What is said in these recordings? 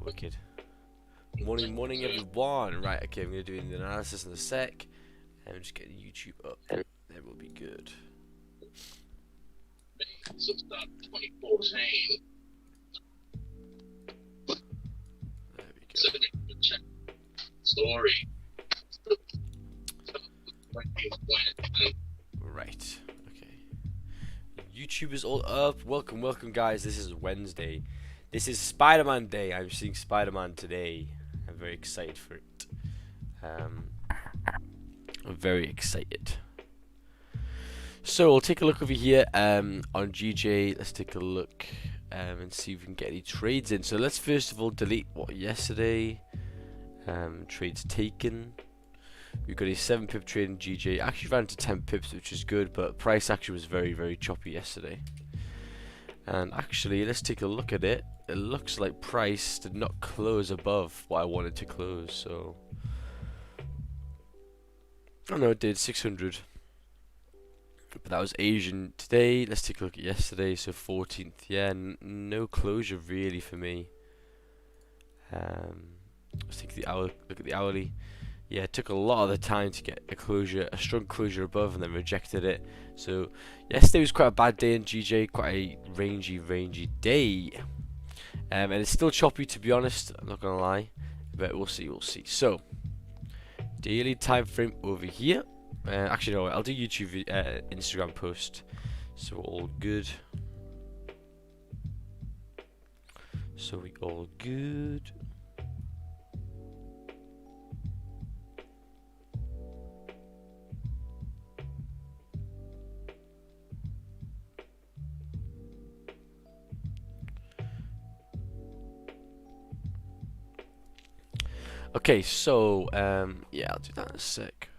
Wicked. Morning everyone. Right, okay, I'm gonna do the analysis in a sec. And just get YouTube up. Then we'll be good. So start 2014. There we go. Story. Right. Okay. YouTube is all up. Welcome guys. This is Wednesday. This is Spider-Man Day. I'm seeing Spider-Man today. I'm very excited for it. I'm very excited. So we'll take a look over here on GJ. Let's take a look and see if we can get any trades in. So let's first of all delete what yesterday. Trades taken. We've got a 7 pip trade in GJ. Actually ran to 10 pips, which is good, but price action was very choppy yesterday. And actually, let's take a look at it. It looks like price did not close above what I wanted to close, so oh no, it did 600. But that was Asian today. Let's take a look at yesterday. So 14th, yeah, no closure really for me. Let's take the hour. Look at the hourly. Yeah, it took a lot of the time to get a closure, a strong closure above, and then rejected it. So yesterday was quite a bad day in GJ, quite a rangy day, and it's still choppy to be honest. I'm not gonna lie, but we'll see. So daily time frame over here. Actually, no, I'll do YouTube, Instagram post. So we're all good. Okay, so yeah, I'll do that in a sec.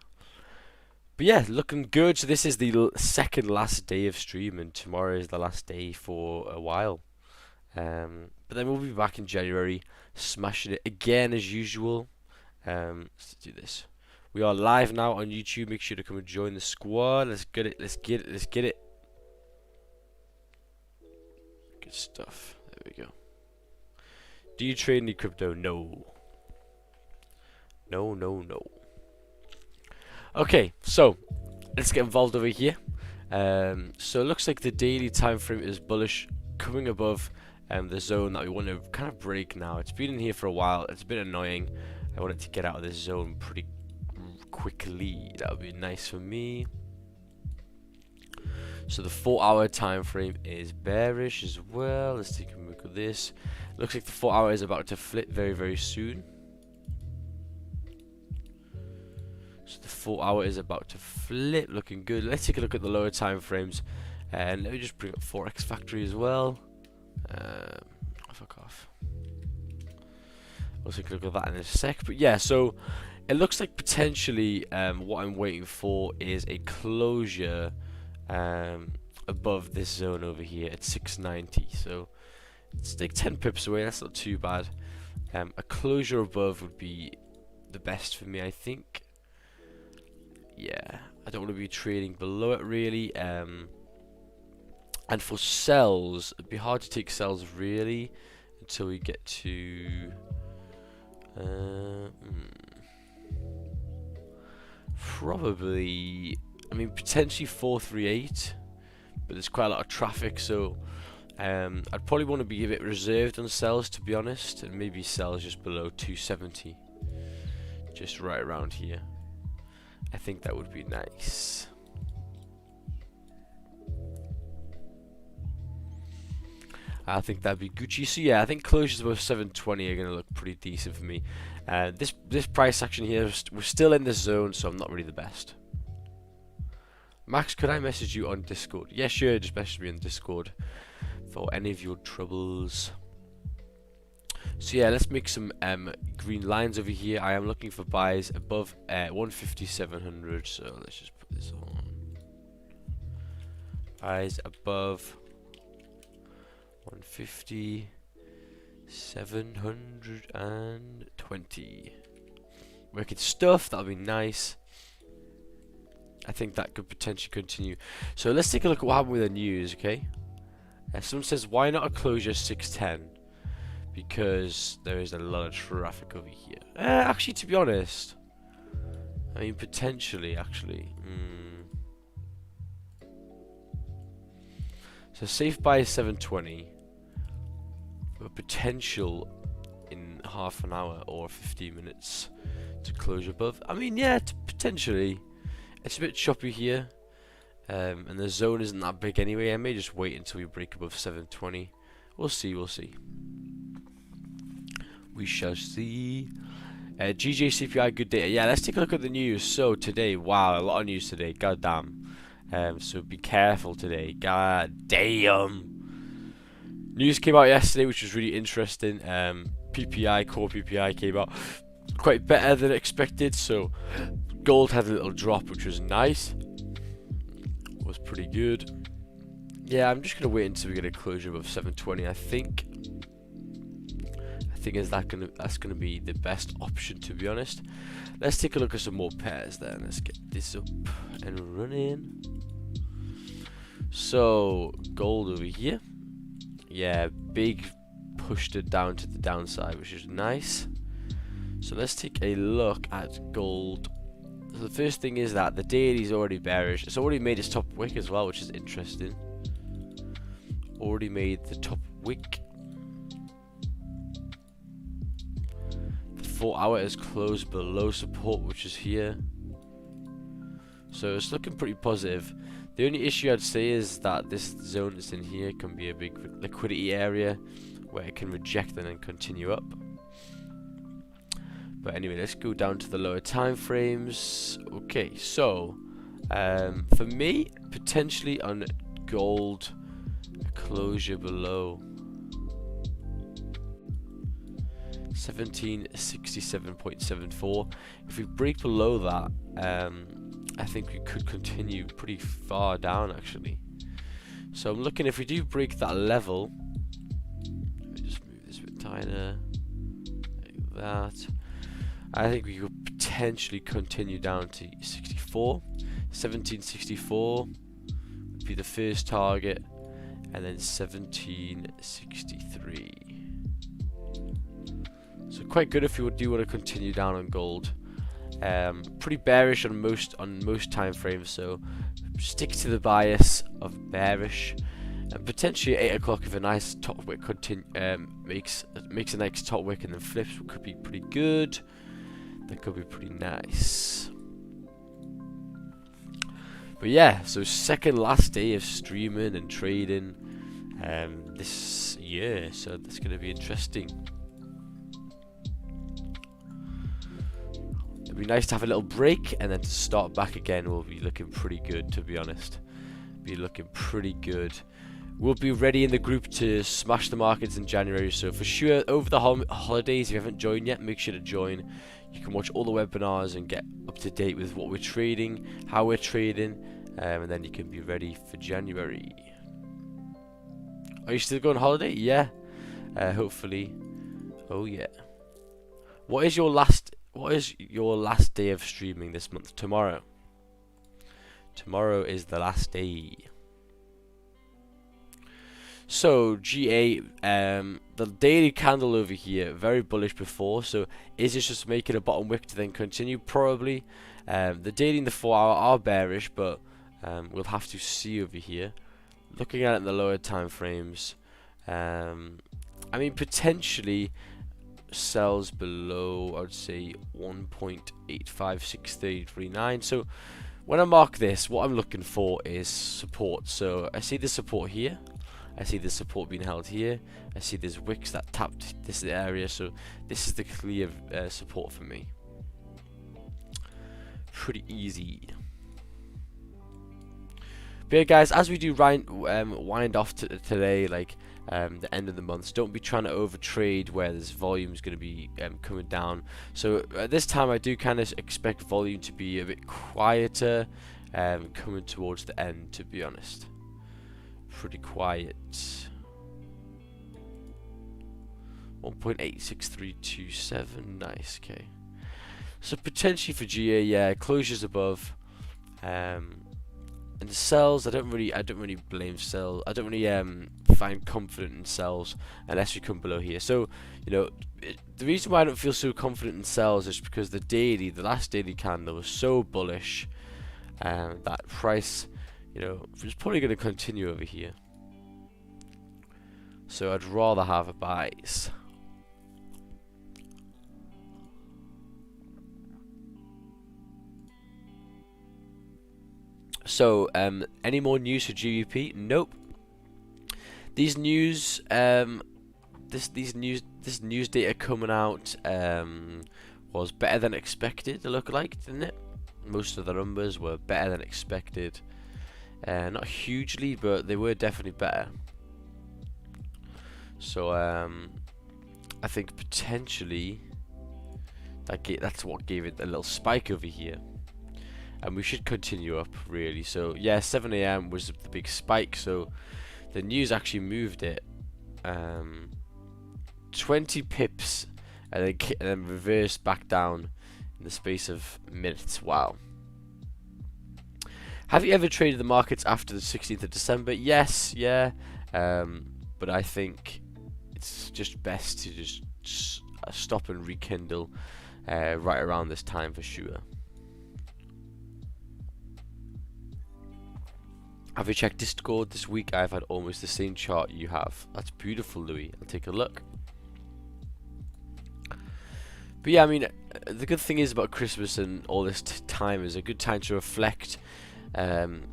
But yeah, looking good. So this is the second last day of stream, and tomorrow is the last day for a while. But then we'll be back in January, smashing it again as usual. Let's do this. We are live now on YouTube. Make sure to come and join the squad. Let's get it. Good stuff. There we go. Do you trade any crypto? No. No. Okay, so let's get involved over here. So it looks like the daily time frame is bullish, coming above the zone that we want to kind of break now. It's been in here for a while. It's a bit annoying. I want it to get out of this zone pretty quickly. That would be nice for me. So the 4-hour time frame is bearish as well. Let's take a look at this. Looks like the 4-hour is about to flip very soon. So the 4-hour is about to flip, looking good. Let's take a look at the lower time frames, and let me just bring up FOREX Factory as well. Fuck off. We'll take a look at that in a sec. But yeah, so it looks like potentially what I'm waiting for is a closure above this zone over here at 690. So it's like 10 pips away. That's not too bad. A closure above would be the best for me, I think. Yeah, I don't want to be trading below it really. And for sells, it'd be hard to take sells really until we get to probably, I mean, potentially 438, but there's quite a lot of traffic, so I'd probably want to be a bit reserved on sells, to be honest, and maybe sells just below 270, just right around here. I think that would be nice. I think that'd be Gucci. So yeah, I think closures above 720 are gonna look pretty decent for me. This price action here, we're still in this zone, so I'm not really the best. Max, could I message you on Discord? Yeah, sure. Just message me on Discord for any of your troubles. So yeah, let's make some green lines over here. I am looking for buys above 150,700. So let's just put this on. Buys above 150,720. Wicked stuff. That'll be nice. I think that could potentially continue. So let's take a look at what happened with the news. Okay. Someone says, why not a closure 610? because there is a lot of traffic over here. Actually, to be honest, I mean potentially actually. So safe buy is 720, but potential in half an hour or 15 minutes to close above. I mean, yeah, potentially. It's a bit choppy here, and the zone isn't that big anyway. I may just wait until we break above 720. We'll see, we'll see. We shall see. GJCPI, good data. Yeah, let's take a look at the news. So today, wow, a lot of news today. God damn. So be careful today. God damn. News came out yesterday, which was really interesting. PPI, core PPI came out quite better than expected. So gold had a little drop, which was nice. Was pretty good. Yeah, I'm just gonna wait until we get a closure of 720. I think that's gonna be the best option, to be honest. Let's take a look at some more pairs then. Let's get this up and running. So gold over here, yeah, big pushed it down to the downside, which is nice. So let's take a look at gold. So the first thing is that the daily is already bearish. It's already made its top wick as well, which is interesting. Already made the top wick. The 4 hour is closed below support, which is here. So it's looking pretty positive. The only issue I'd say is that this zone that's in here can be a big liquidity area where it can reject and then continue up. But anyway, let's go down to the lower time frames. Okay, so for me, potentially on gold, a closure below 1767.74. If we break below that, I think we could continue pretty far down actually. So I'm looking, if we do break that level, let me just move this a bit tighter, like that. I think we could potentially continue down to 64. 1764 would be the first target, and then 1763. So quite good if you do want to continue down on gold. Pretty bearish on most time frames, so stick to the bias of bearish. And potentially at 8 o'clock, if a nice top wick makes a nice top wick and then flips, could be pretty good. That could be pretty nice. But yeah, so second last day of streaming and trading this year, so that's going to be interesting. It'd be nice to have a little break, and then to start back again will be looking pretty good, to be honest. Be looking pretty good. We'll be ready in the group to smash the markets in January, so for sure over the holidays, if you haven't joined yet, make sure to join. You can watch all the webinars and get up to date with what we're trading, how we're trading, and then you can be ready for January. Are you still going on holiday? Yeah, hopefully. Oh yeah. What is your last day of streaming this month? Tomorrow. Tomorrow is the last day. So GA, the daily candle over here, very bullish before. So is it just making a bottom wick to then continue? Probably. The daily and the 4 hour are bearish, but we'll have to see over here. Looking at it in the lower time frames, I mean potentially sells below, I would say 1.856339. So when I mark this, what I'm looking for is support. So I see the support here. I see the support being held here. I see there's wicks that tapped this area, so this is the clear support for me. Pretty easy. But yeah, guys, as we do wind off today, like the end of the month, don't be trying to overtrade where this volume is going to be coming down. So at this time, I do kind of expect volume to be a bit quieter, coming towards the end, to be honest. Pretty quiet. 1.86327. Nice. Okay. So potentially for GA, yeah, closures above. And the sells, I don't really blame sell. I don't really find confident in sells unless we come below here. So, you know, the reason why I don't feel so confident in sells is because the last daily candle was so bullish, that price, you know, is probably going to continue over here. So I'd rather have a buys. So, any more news for GBP? Nope. These news, this news data coming out, was better than expected. It looked like, didn't it? Most of the numbers were better than expected. Not hugely, but they were definitely better. So, I think potentially that's what gave it a little spike over here. And we should continue up, really. So yeah, 7 AM was the big spike, so the news actually moved it 20 pips and then reversed back down in the space of minutes. Wow. Have you ever traded the markets after the 16th of December? Yes, yeah, but I think it's just best to just stop and rekindle right around this time for sure. Have you checked Discord this week? I've had almost the same chart you have. That's beautiful, Louis. I'll take a look. But yeah, I mean, the good thing is about Christmas and all this time is a good time to reflect and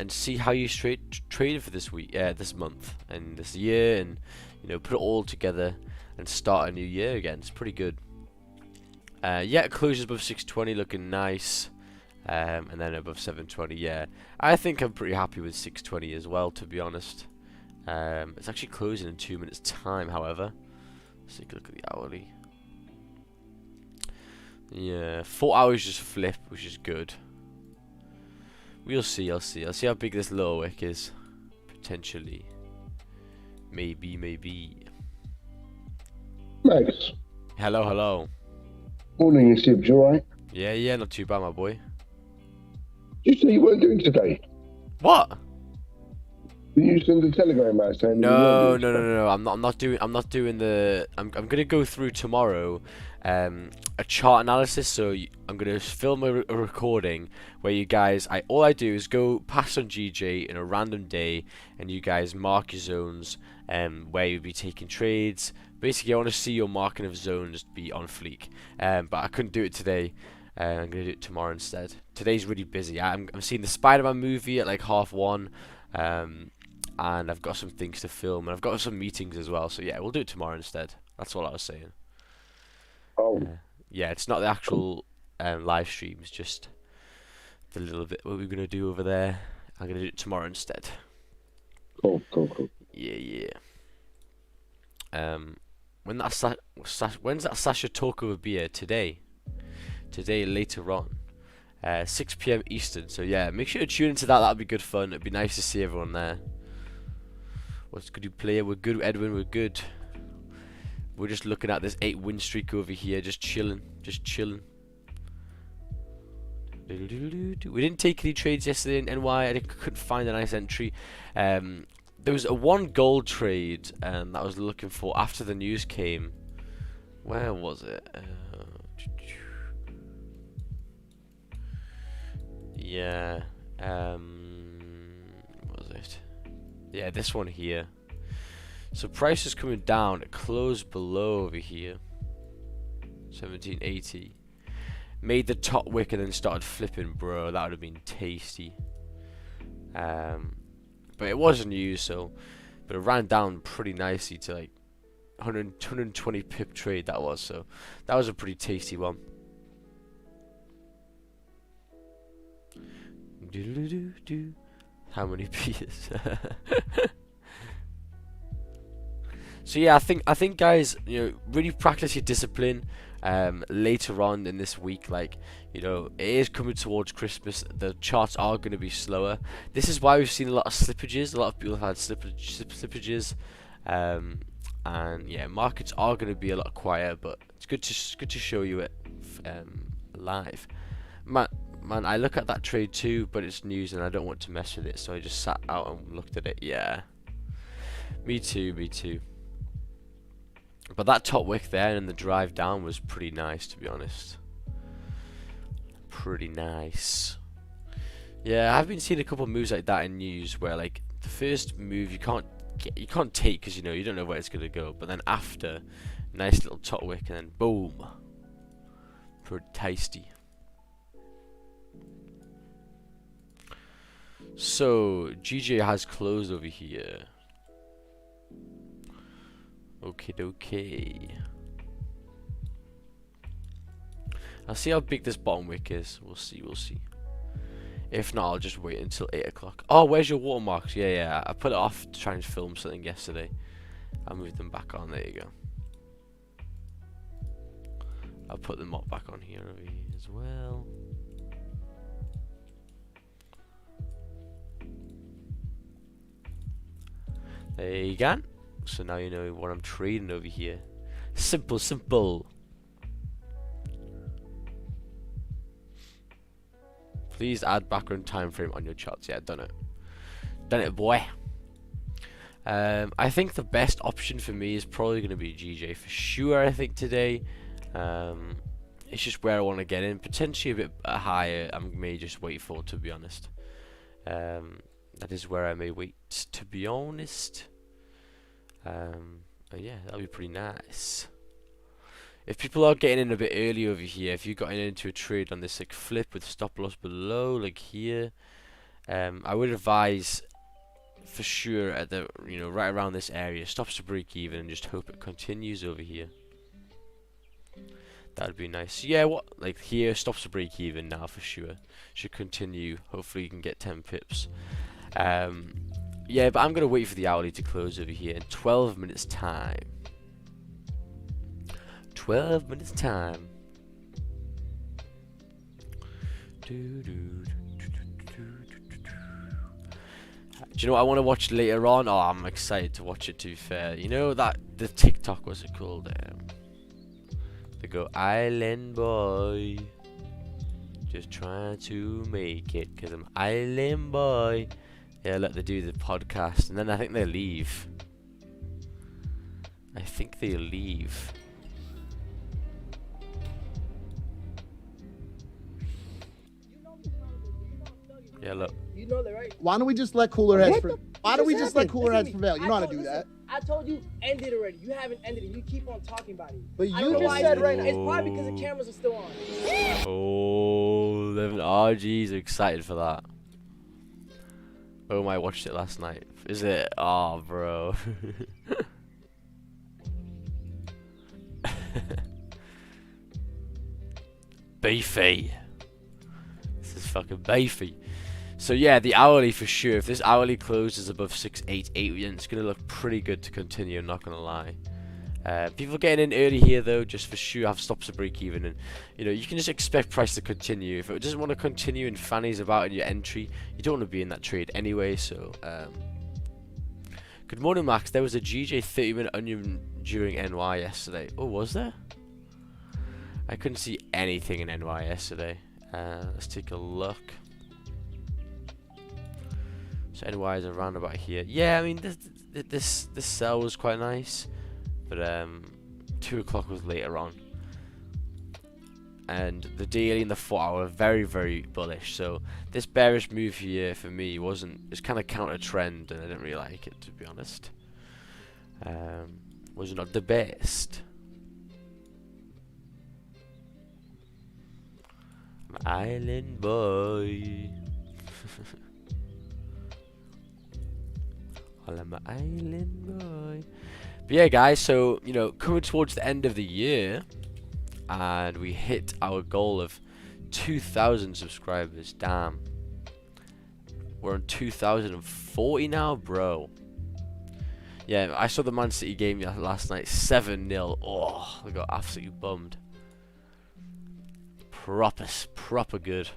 see how you traded for this week, this month, and this year, and you know, put it all together and start a new year again. It's pretty good. Yeah, closures above 620, looking nice. And then above 720, yeah. I think I'm pretty happy with 620 as well, to be honest. It's actually closing in 2 minutes time, however. Let's take a look at the hourly. Yeah, 4 hours just flip, which is good. We'll see, I'll see how big this lower wick is. Potentially. Maybe. Max. Hello. Morning, you Steve. You alright? Yeah, not too bad, my boy. Did you say you weren't doing today? What? Did you send a telegram out saying No. I'm not doing the. I'm gonna go through tomorrow, a chart analysis. So I'm gonna film a recording where you guys. All I do is go past on GJ in a random day, and you guys mark your zones, where you'll be taking trades. Basically, I want to see your marking of zones be on fleek. But I couldn't do it today. I'm gonna do it tomorrow instead. Today's really busy. I'm seeing the Spider-Man movie at like 1:30, and I've got some things to film, and I've got some meetings as well. So yeah, we'll do it tomorrow instead. That's all I was saying. Oh. Yeah, it's not the actual live stream. It's just the little bit what we're gonna do over there. I'm gonna do it tomorrow instead. Cool. Yeah. When's that Sasha talk over beer? Today later on, 6 PM Eastern. So yeah, make sure to tune into that. That'll be good fun. It'd be nice to see everyone there. What's good, you player? We're good, Edwin. We're good. We're just looking at this 8-win streak over here, just chilling. We didn't take any trades yesterday in NY. I couldn't find a nice entry. There was a 1 gold trade that I was looking for after the news came. Where was it? Yeah. What was it? Yeah, this one here. So price is coming down. It closed below over here. 1780. Made the top wick and then started flipping, bro. That would have been tasty. But it wasn't used, so. But it ran down pretty nicely to like 120 pip trade. That was, so that was a pretty tasty one. How many pieces? So yeah, I think guys, you know, really practice your discipline later on in this week. Like, you know, it is coming towards Christmas. The charts are going to be slower. This is why we've seen a lot of slippages. A lot of people have had slippages, and yeah, markets are going to be a lot quieter. But it's good to show you it live. Man, I look at that trade too, but it's news and I don't want to mess with it, so I just sat out and looked at it. Yeah. Me too, me too. But that top wick there and the drive down was pretty nice, to be honest. Pretty nice. Yeah, I've been seeing a couple of moves like that in news where like the first move you can't take because you know you don't know where it's gonna go, but then after, nice little top wick and then boom, pretty tasty. So GJ has closed over here. Okay. I'll see how big this bottom wick is. We'll see. If not, I'll just wait until 8 o'clock. Oh, where's your watermarks? Yeah. I put it off to try and film something yesterday. I'll move them back on. There you go. I'll put them back on here over here as well. There you go. So now you know what I'm trading over here. Simple. Please add background time frame on your charts. Yeah, done it, boy. I think the best option for me is probably going to be GJ for sure. I think today, it's just where I want to get in. Potentially a bit higher. I may just wait for, to be honest. That is where I may wait, to be honest. Yeah, that'll be pretty nice. If people are getting in a bit early over here, if you got into a trade on this like flip with stop loss below, like here, I would advise for sure at the right around this area, stops to break even and just hope it continues over here. That would be nice. Yeah, like here stops to break even now for sure. Should continue. Hopefully you can get 10 pips. Yeah, but I'm gonna wait for the hourly to close over here in 12 minutes time. 12 minutes time. Do you know what I want to watch later on? Oh, I'm excited to watch it, to be fair. You know that the TikTok, what's it called? They go, Island Boy, just trying to make it, cause I'm Island Boy. Yeah, look, they do the podcast, and then I think they leave. Yeah, look. You know that, right? Why don't we just let cooler heads prevail? Why don't we just let cooler heads prevail? You know how to do that. I told you end it already. You haven't ended it. You keep on talking about it. But I you don't know just why said it's right ended. It's probably because the cameras are still on. Oh, 11 RGs, excited for that. Oh my, I watched it last night. Is it? Oh, bro. Beefy. This is fucking beefy. So yeah, the hourly for sure. If this hourly closes above 688, then it's gonna look pretty good to continue. I'm not gonna lie. People getting in early here though, just for sure have stops to break even, and you can just expect price to continue. If it doesn't want to continue and fannies about in your entry, you don't want to be in that trade anyway. So good morning, Max. There was a GJ 30-minute onion during NY yesterday. Oh, was there? I couldn't see anything in NY yesterday. Let's take a look. So NY is around about here. Yeah, I mean this sell was quite nice, but 2 o'clock was later on, and the daily and the 4 hour are very, very bullish. So this bearish move here for me it's kind of counter trend, and I didn't really like it, to be honest. Was not the best. Island boy. I'm an island boy. But yeah, guys, so coming towards the end of the year, and we hit our goal of 2,000 subscribers. Damn, we're on 2,040 now, bro. Yeah, I saw the Man City game last night, 7-0. Oh, they got absolutely bummed. Proper good.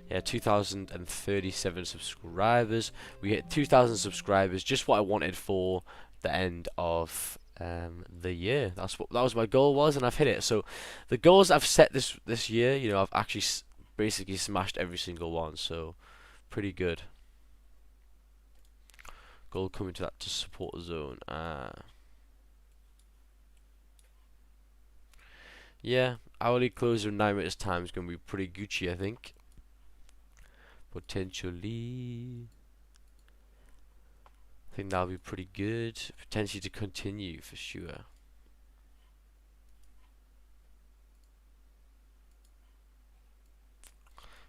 Yeah, 2,037 subscribers. We hit 2,000 subscribers, just what I wanted for the end of the year. That was my goal was, and I've hit it. So the goals I've set this year, I've actually basically smashed every single one. So pretty good. Gold coming to that to support zone. Yeah, hourly close in 9 minutes time is going to be pretty Gucci, I think. Potentially. I think that'll be pretty good. Potentially to continue for sure.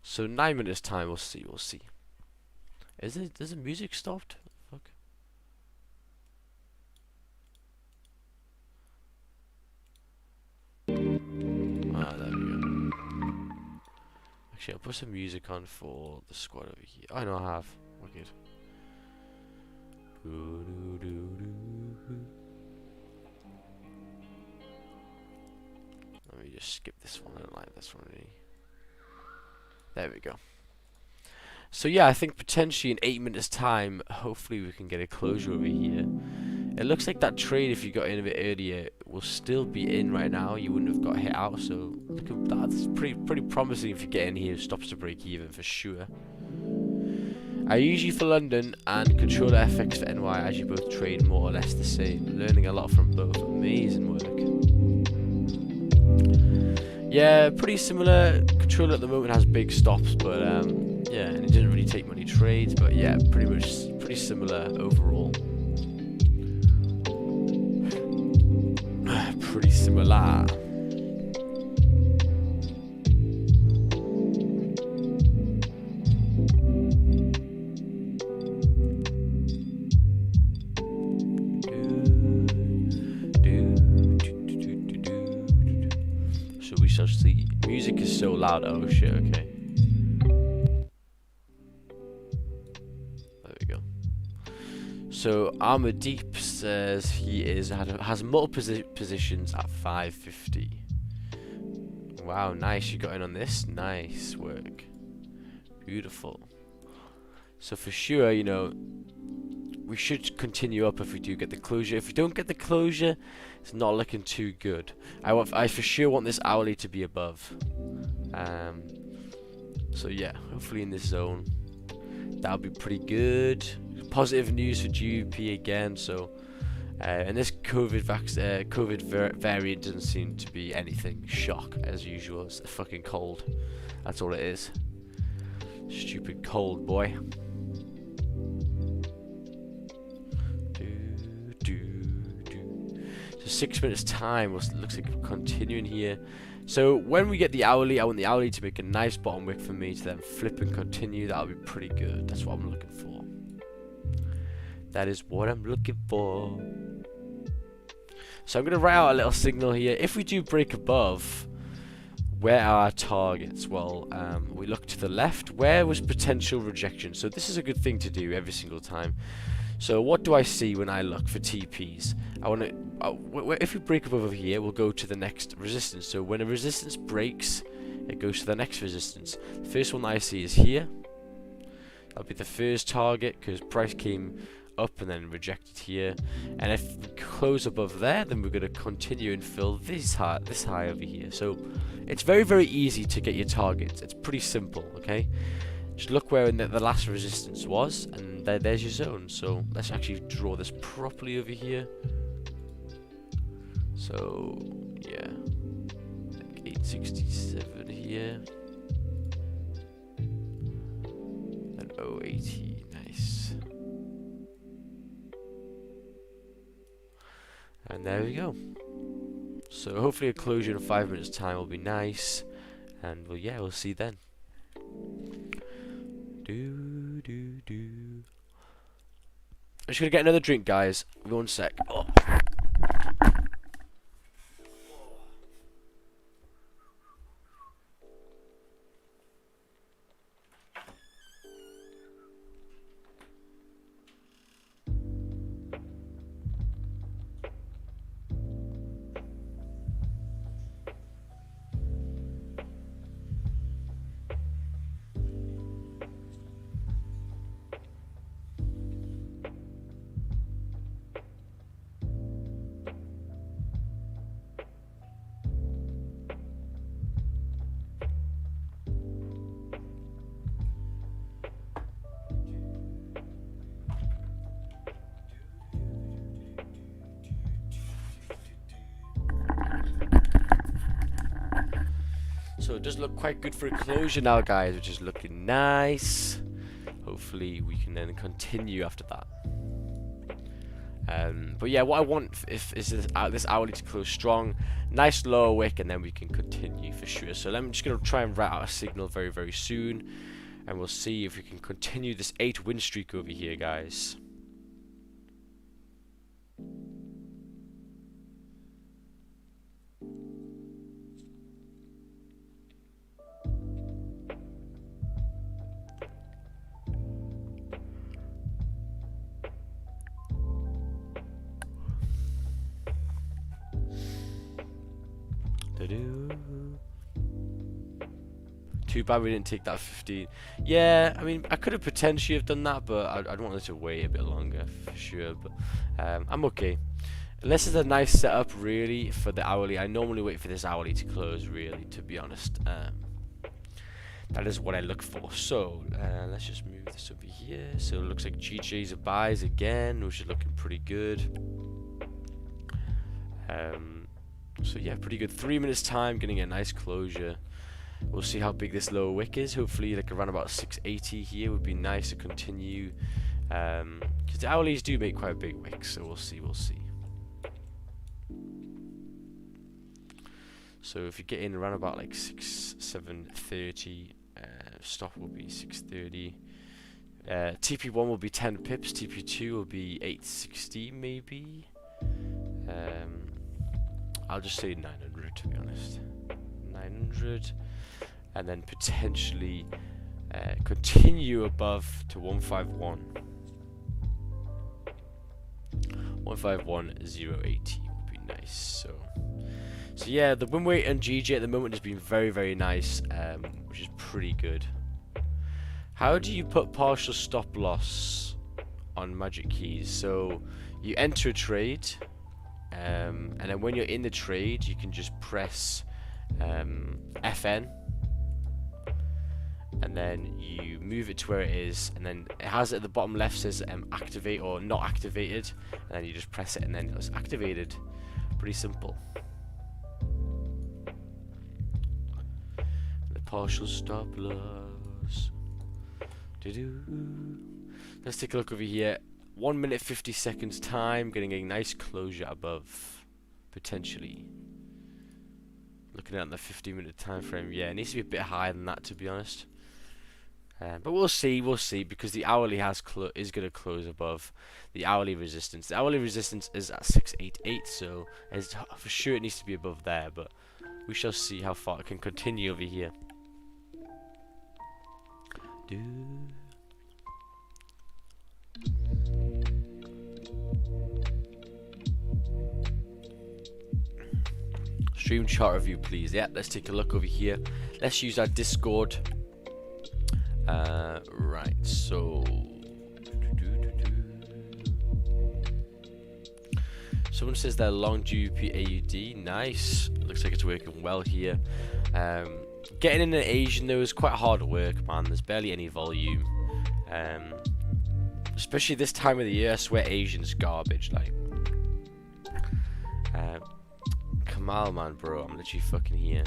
So 9 minutes time, we'll see. Is the music stopped? Fuck. There we go. Actually, I'll put some music on for the squad over here. Oh, no, I have. We're good. Let me just skip this one. I don't like this one really. There we go. So yeah, I think potentially in 8 minutes time, hopefully we can get a closure over here. It looks like that trade, if you got in a bit earlier, will still be in right now. You wouldn't have got hit out, so look at that. That's pretty promising if you get in here. Stops to break even for sure. I usually for London and controller FX for NY, as you both trade more or less the same. Learning a lot from both. Amazing work. Yeah, pretty similar. Controller at the moment has big stops, but yeah, and it didn't really take many trades, but yeah, pretty similar overall. Pretty similar. So we shall see. Music is so loud. Oh shit. Okay. There we go. So Armor Deep says he has multiple positions at 550. Wow, nice. You got in on this. Nice work. Beautiful. So for sure, you know, we should continue up if we do get the closure. If we don't get the closure, it's not looking too good. I for sure want this hourly to be above. So yeah, hopefully in this zone, that'll be pretty good. Positive news for GBP again. So, and this COVID variant doesn't seem to be anything. Shock as usual. It's the fucking cold. That's all it is. Stupid cold, boy. So 6 minutes time. Looks like we're continuing here. So when we get the hourly, I want the hourly to make a nice bottom wick for me to then flip and continue. That'll be pretty good. That's what I'm looking for. That is what I'm looking for. So I'm going to write out a little signal here. If we do break above, where are our targets? Well, we look to the left. Where was potential rejection? So this is a good thing to do every single time. So what do I see when I look for TPs? I want to. If we break above over here, we'll go to the next resistance. So when a resistance breaks, it goes to the next resistance. The first one I see is here. That'll be the first target because price came up and then rejected here. And if we close above there, then we're going to continue and fill this high over here. So it's very easy to get your targets. It's pretty simple. Okay. Just look where the last resistance was, and there's your zone. So let's actually draw this properly over here. So yeah, like 867 here, and 080, nice. And there we go. So hopefully a closure in 5 minutes time will be nice, and we'll see then. I'm just gonna get another drink, guys. 1 sec. Oh. So it does look quite good for a closure now, guys, which is looking nice. Hopefully we can then continue after that. But yeah, what I want is this hourly to close strong, nice lower wick, and then we can continue for sure. So I'm just going to try and write out a signal very, very soon, and we'll see if we can continue this 8 win streak over here, guys. Too bad we didn't take that 15. Yeah, I mean, I could have potentially have done that, but I'd wanted to wait a bit longer for sure. But I'm okay. Unless it's a nice setup, really, for the hourly. I normally wait for this hourly to close, really, to be honest. That is what I look for. So let's just move this over here. So it looks like GJ's a buys again, which is looking pretty good. So yeah, pretty good. 3 minutes time, getting a nice closure. We'll see how big this lower wick is. Hopefully like around about 680 here would be nice to continue. Because the hourlies do make quite a big wick, so we'll see, So if you get in around about like 730, stop will be 630. TP1 will be 10 pips, TP2 will be 860 maybe. I'll just say 900 to be honest. 900, and then potentially continue above to 151. 151,080 would be nice. So yeah, the win rate on GJ at the moment has been very, very nice, which is pretty good. How do you put partial stop loss on Magic Keys? So you enter a trade, and then when you're in the trade, you can just press FN, and then you move it to where it is, and then it has at the bottom left says activate or not activated, and then you just press it and then it's activated. Pretty simple. The partial stop loss. Let's take a look over here. 1 minute 50 seconds time, getting a nice closure above, potentially. Looking at the 50-minute time frame, yeah, it needs to be a bit higher than that, to be honest. But we'll see, because the hourly is going to close above the hourly resistance. The hourly resistance is at 688, so for sure it needs to be above there. But we shall see how far it can continue over here. Stream chart review, please. Yeah, let's take a look over here. Let's use our Discord. Right, so someone says they're long GBPJPY AUD. Nice. Looks like it's working well here. Getting in an Asian though is quite hard work, man. There's barely any volume. Especially this time of the year, I swear Asian's garbage. Like, Kamal, man, bro, I'm literally fucking here.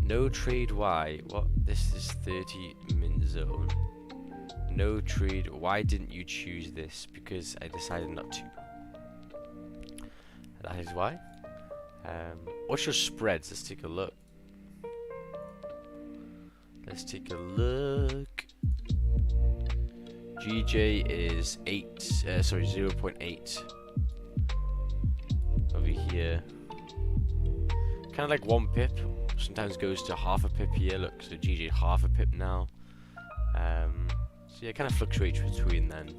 No trade Y. What? This is 30 min zone. No trade. Why didn't you choose this? Because I decided not to. That is why. What's your spreads? Let's take a look. Let's take a look. GJ is 0.8 over here. Kind of like 1 pip. Sometimes goes to half a pip here. Look, so GJ half a pip now. So yeah, it kind of fluctuates between then.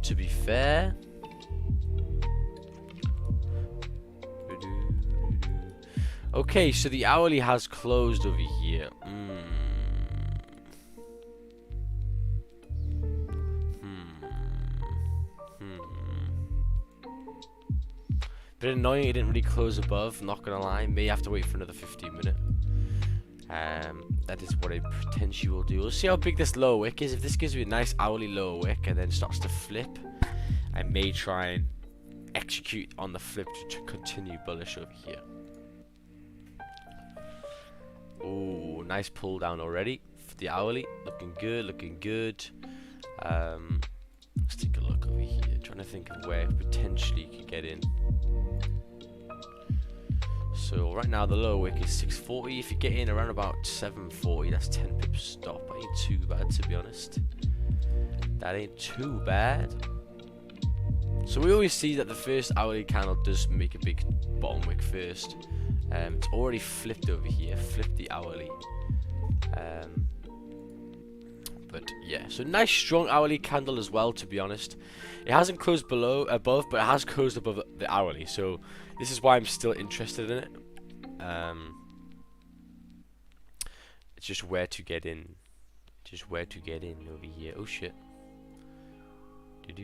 To be fair, okay, so the hourly has closed over here. Bit annoying it didn't really close above, not gonna lie. May have to wait for another 15 minutes. That is what I potentially will do. We'll see how big this lower wick is. If this gives me a nice hourly lower wick and then starts to flip, I may try and execute on the flip to continue bullish over here. Oh, nice pull down already for the hourly. Looking good, looking good. Let's take a look over here. Trying to think of where potentially you could get in. So right now the lower wick is 640. If you get in around about 740, that's 10 pips stop. That ain't too bad, to be honest. That ain't too bad. So we always see that the first hourly candle does make a big bottom wick first. It's already flipped over here. Flipped the hourly. But yeah, so nice strong hourly candle as well, to be honest. It hasn't closed above, but it has closed above the hourly. So this is why I'm still interested in it. It's just where to get in. Just where to get in over here. Oh shit. It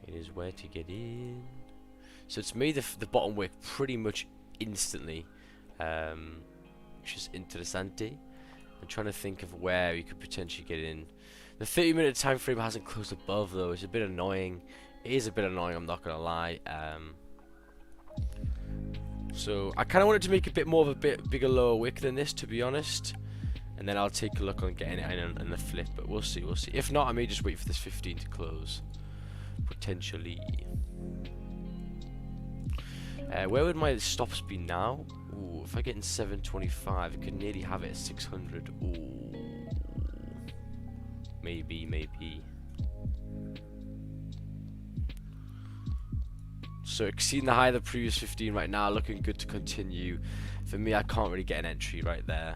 is where to get in. So it's made the bottom wick pretty much instantly, which is interessante. I'm trying to think of where you could potentially get in. The 30-minute time frame hasn't closed above though. It's a bit annoying. It is a bit annoying, I'm not gonna lie. So I kind of wanted to make a bit more of a bit bigger lower wick than this, to be honest. And then I'll take a look on getting it in the flip, but we'll see, we'll see. If not, I may just wait for this 15 to close, potentially. Where would my stops be now? Ooh, if I get in 725, I could nearly have it at 600. Ooh, maybe. So exceeding the high of the previous 15 right now, looking good to continue. For me, I can't really get an entry right there.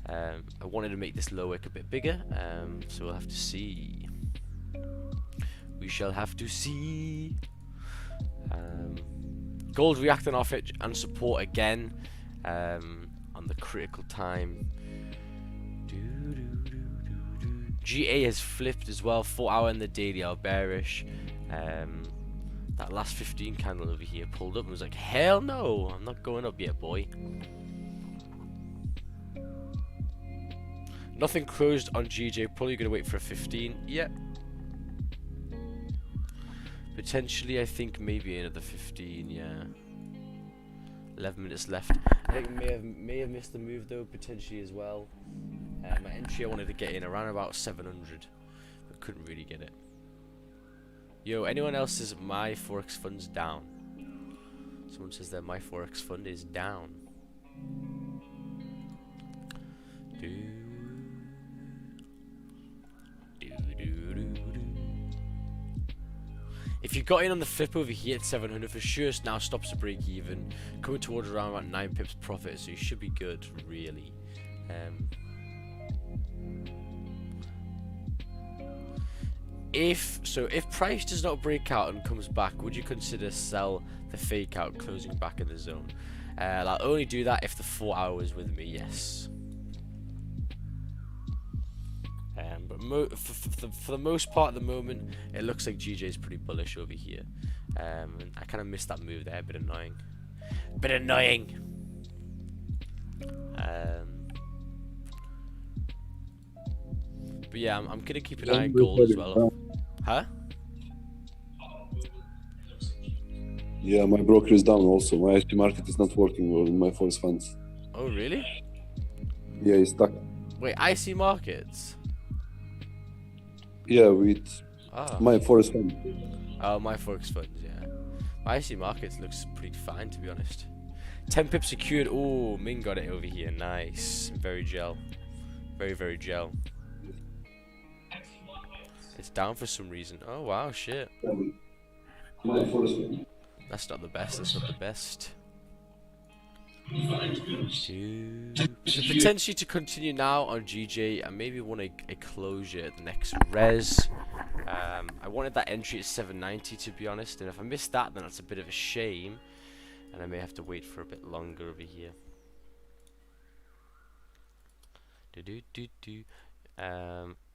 I wanted to make this low wick a bit bigger, so we'll have to see. We shall have to see. Gold reacting off it and support again on the critical time. GA has flipped as well. 4 hour in the daily are bearish. That last 15 candle over here pulled up and was like, hell no, I'm not going up yet, boy. Nothing closed on GJ. Probably gonna wait for a 15. Yeah. Potentially, I think maybe another 15. Yeah. 11 minutes left. I think may have missed the move though, potentially as well. My entry I wanted to get in around about 700, but couldn't really get it. Yo, anyone else's my Forex fund's down? Someone says that my Forex fund is down. If you got in on the flip over here at 700, for sure now stops to break even, coming towards around about 9 pips profit, so you should be good, really. If price does not break out and comes back, would you consider sell the fake out, closing back in the zone? I'll only do that if the 4 hours with me, yes. But for the most part at the moment, it looks like GJ is pretty bullish over here. And I kind of missed that move there, a bit annoying. But yeah, I'm gonna keep an eye on gold as well. Huh? Yeah, my broker is down also. My IC market is not working on my Forex funds. Oh really? Yeah, it's stuck. Wait, IC markets? Yeah, with my Forex fund. Oh, my Forex funds, yeah. My IC markets looks pretty fine, to be honest. 10 pips secured. Oh, Ming got it over here. Nice. Very gel. Very gel. It's down for some reason. Oh wow, shit. My Forex fund. That's not the best. That's not the best. So potentially to continue now on GJ, I maybe want a closure at the next res. I wanted that entry at 790, to be honest, and if I miss that, then that's a bit of a shame, and I may have to wait for a bit longer over here.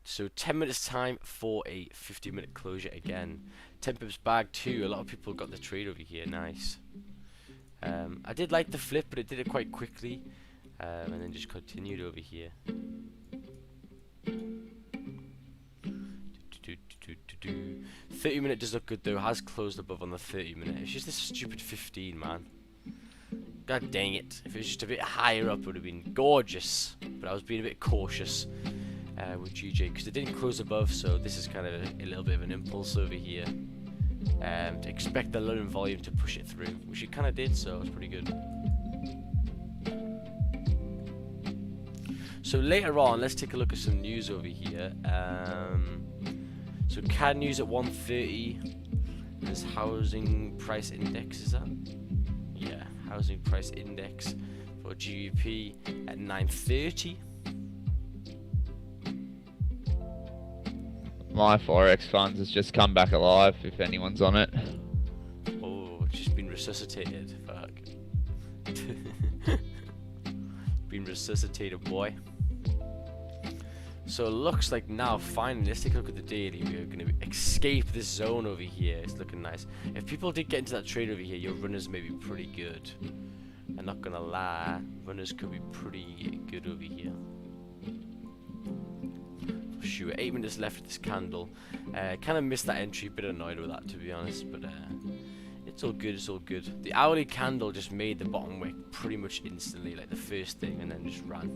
So 10 minutes time for a 50-minute closure again. 10 pips bag too. A lot of people got the trade over here. Nice. I did like the flip, but it did it quite quickly, and then just continued over here. 30-minute does look good though. Has closed above on the 30-minute. It's just this stupid 15, man. God dang it. If it was just a bit higher up, it would have been gorgeous. But I was being a bit cautious with GJ because it didn't close above, so this is kind of a little bit of an impulse over here. To expect the London volume to push it through, which it kind of did, so it's pretty good. So later on, let's take a look at some news over here. So CAD news at 1:30. There's housing price index, is that? Yeah, housing price index for GBP at 9:30. My Forex funds has just come back alive, if anyone's on it. Oh, it's just been resuscitated. Fuck. Been resuscitated, boy. So it looks like now, finally, let's take a look at the daily. We're going to escape this zone over here. It's looking nice. If people did get into that trade over here, your runners may be pretty good. I'm not going to lie. Runners could be pretty good over here. For sure. 8 minutes left of this candle. Kind of missed that entry. Bit annoyed with that, to be honest. But it's all good. It's all good. The hourly candle just made the bottom wick pretty much instantly. Like the first thing. And then just ran.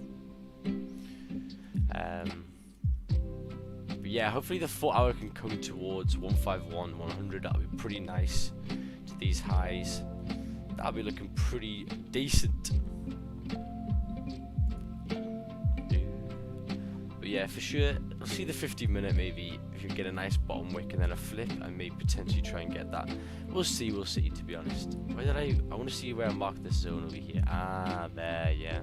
But yeah, hopefully the 4 hour can come towards 151, 100. That'll be pretty nice to these highs. That'll be looking pretty decent. But yeah, for sure, I'll see the 50-minute maybe. If you get a nice bottom wick and then a flip, I may potentially try and get that. We'll see, to be honest. Where did I want to see where I marked this zone over here. Ah, there, yeah.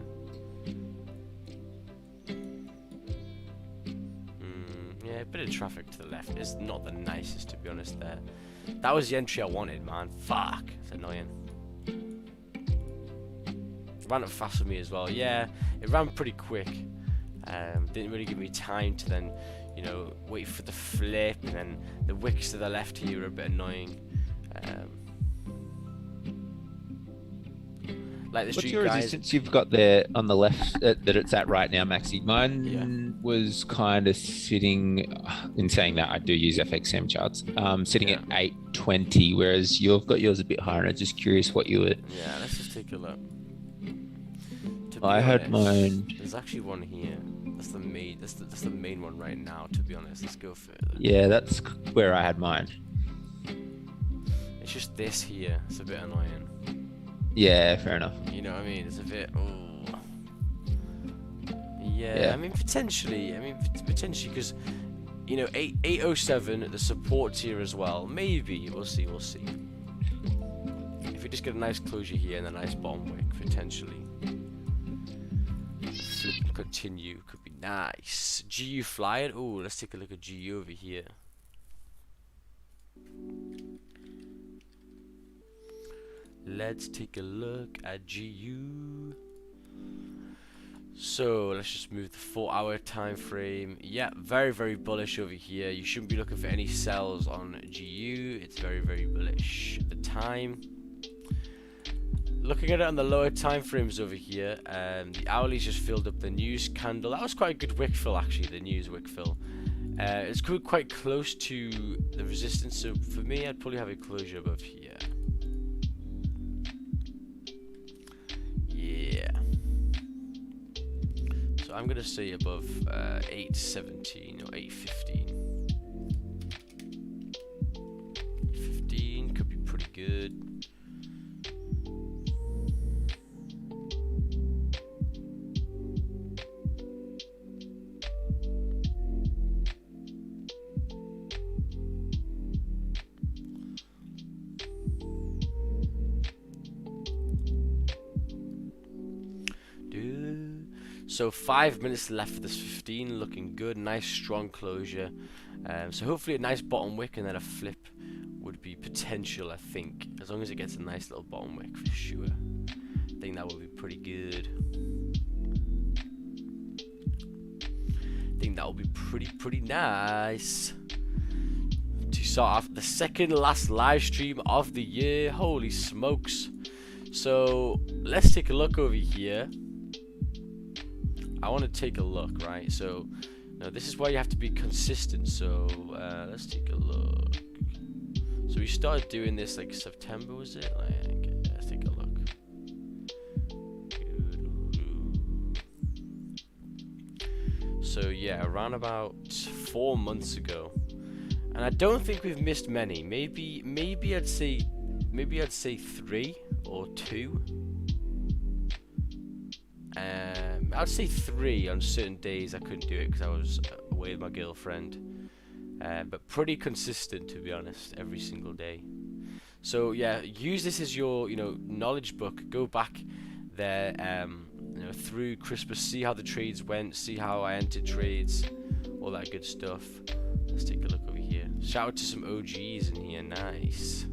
Yeah, a bit of traffic to the left. It's not the nicest, to be honest, there. That was the entry I wanted, man. Fuck. It's annoying. It ran up fast for me as well. Yeah, it ran pretty quick. Didn't really give me time to then, you know, wait for the flip. And then the wicks to the left here are a bit annoying. Like this What's street, your guys. resistance you've got there on the left that it's at right now, Maxi? Mine was kind of sitting, in saying that I do use FXM charts, sitting at 820, whereas you've got yours a bit higher. And I'm just curious what you were. Yeah, let's just take a look. I had mine. There's actually one here. That's the main. That's the main one right now. To be honest, let's go further. Yeah, that's where I had mine. It's just this here. It's a bit annoying. Yeah, fair enough. You know what I mean? It's a bit. Oh. Yeah, I mean potentially. Because you know 807 the support's here as well. Maybe we'll see. We'll see. If we just get a nice closure here and a nice bottom wick, potentially. Flip and continue could be nice. GU flying. Oh, let's take a look at GU over here. Let's take a look at GU. So let's just move the 4 hour time frame. Yeah, very, very bullish over here. You shouldn't be looking for any sells on GU. It's very, very bullish at the time. Looking at it on the lower time frames over here, the hourly's just filled up the news candle. That was quite a good wick fill actually, the news wick fill. It's quite close to the resistance, so for me I'd probably have a closure above here. Yeah. So I'm gonna say above 817 or 815. 815 could be pretty good. So 5 minutes left for this 15, looking good, nice strong closure. So hopefully a nice bottom wick and then a flip would be potential, I think. As long as it gets a nice little bottom wick for sure. I think that would be pretty good. I think that would be pretty nice. To start off the second last live stream of the year, holy smokes. So let's take a look over here. I want to take a look, right? So, no, this is why you have to be consistent. So, let's take a look. So we started doing this like September, was it? Like, let's take a look. So yeah, around about 4 months ago, and I don't think we've missed many. Maybe I'd say 3 or 2. I'd say 3 on certain days. I couldn't do it because I was away with my girlfriend. But pretty consistent, to be honest, every single day. So yeah, use this as your knowledge book. Go back there through Christmas, see how the trades went, see how I entered trades, all that good stuff. Let's take a look over here. Shout out to some OGs in here. Nice.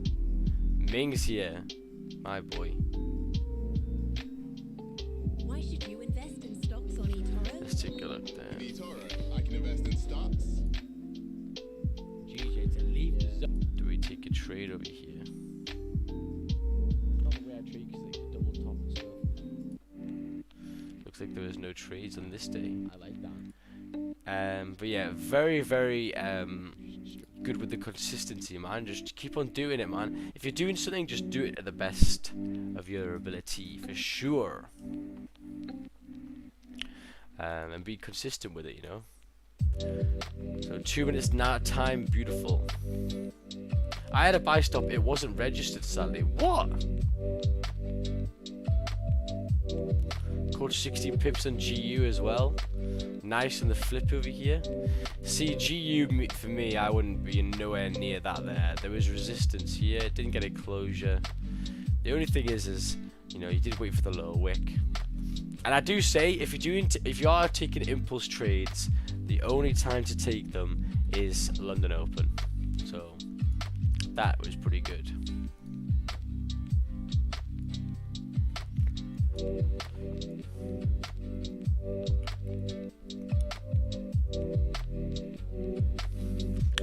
Ming's here, my boy. Why should you invest in stocks on eToro? Let's take a look there. eToro, I can invest in stocks. GJ to leave the zone. Do we take a trade over here? Not the way I trade because they double top and stuff. Looks like there was no trades on this day. I like that. But yeah, very, very good with the consistency, man. Just keep on doing it, man. If you're doing something, just do it at the best of your ability, for sure. And be consistent with it, you know. So 2 minutes now, time, beautiful. I had a buy stop, it wasn't registered, sadly. What? Caught 60 pips on GU as well. Nice on the flip over here. See, GU for me, I wouldn't be nowhere near that there. There was resistance here, didn't get a closure. The only thing is you did wait for the lower wick. And I do say, if you are taking impulse trades, the only time to take them is London Open. So that was pretty good.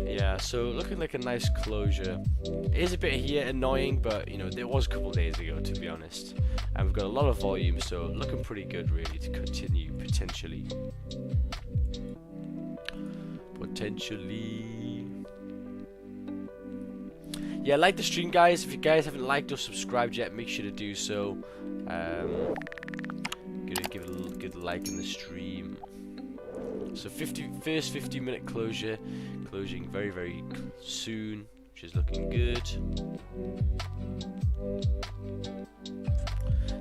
Yeah, so looking like a nice closure. It is a bit here annoying, but it was a couple days ago, to be honest. And we've got a lot of volume, so looking pretty good really to continue potentially. Yeah, like the stream, guys. If you guys haven't liked or subscribed yet, make sure to do so. Gonna give it a little good like in the stream. So first 50-minute closure, closing very, very soon, which is looking good.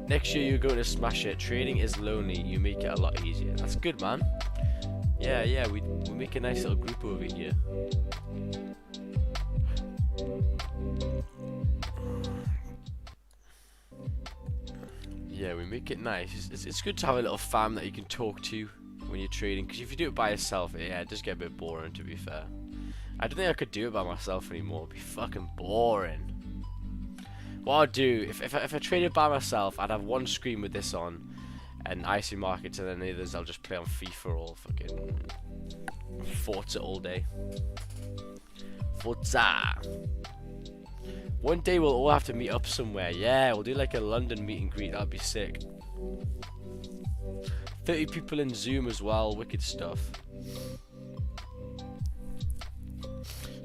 Next year you're going to smash it. Trading is lonely. You make it a lot easier. That's good, man. Yeah, we make a nice little group over here. Yeah, we make it nice. It's good to have a little fam that you can talk to when you're trading, because if you do it by yourself, yeah, it does get a bit boring, to be fair. I don't think I could do it by myself anymore. It'd be fucking boring. What I'd do, if I traded by myself, I'd have one screen with this on, and IC markets, and then the others I'll just play on FIFA or fucking Forza all day. Forza! One day we'll all have to meet up somewhere. Yeah, we'll do like a London meet and greet. That'd be sick. 30 people in Zoom as well. Wicked stuff.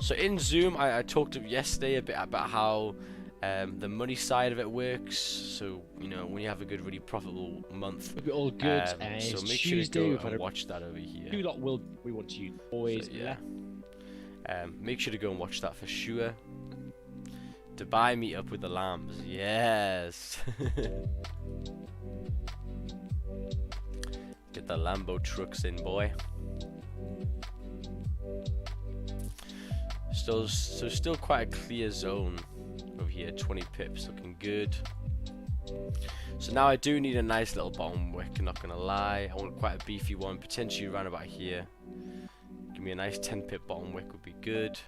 So in Zoom, I talked yesterday a bit about how the money side of it works. So when you have a good, really profitable month. It'll be all good. So make sure to go and watch that over here. You lot will. We want you always. So, yeah. Make sure to go and watch that for sure. Dubai meet up with the lambs. Yes. Get the Lambo trucks in, boy. Still quite a clear zone over here. 20 pips, looking good. So now I do need a nice little bottom wick, not gonna lie. I want quite a beefy one, potentially around about here. Give me a nice 10 pip bottom wick would be good.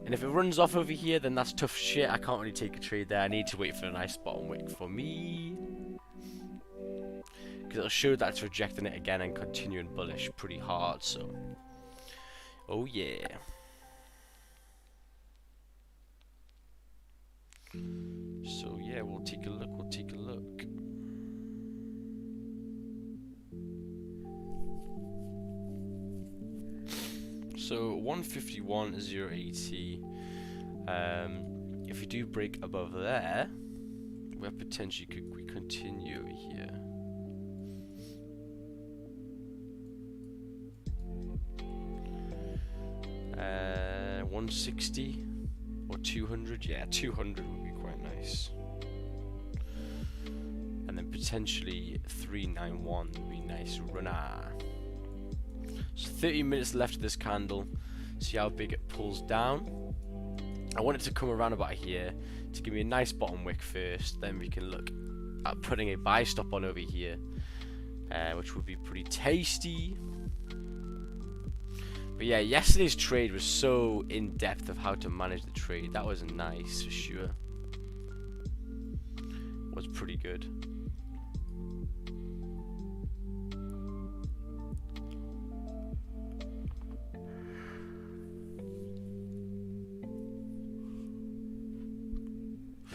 And if it runs off over here, then that's tough shit. I can't really take a trade there. I need to wait for a nice bottom wick for me, because it'll show that it's rejecting it again and continuing bullish pretty hard. So, oh yeah. So yeah, we'll take a look. So 151.080. If we do break above there, where potentially could we continue over here? 160 or 200? Yeah, 200 would be quite nice. And then potentially 391 would be nice. Runner. So 30 minutes left of this candle. See how big it pulls down. I want it to come around about here to give me a nice bottom wick first. Then we can look at putting a buy stop on over here, which would be pretty tasty. But yeah, yesterday's trade was so in depth of how to manage the trade. That was nice for sure. Was pretty good.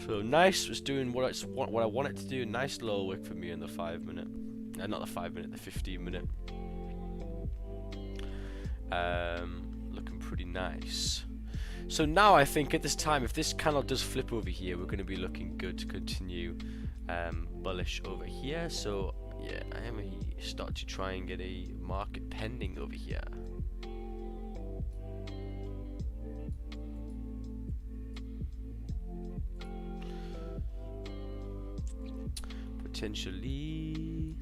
So nice was doing what I wanted to do. Nice low wick for me in the 5 minute. Not the 5 minute, the 15 minute. Looking pretty nice. So now I think at this time, if this candle does flip over here, we're going to be looking good to continue bullish over here. So yeah, I am start to try and get a market pending over here. Potentially.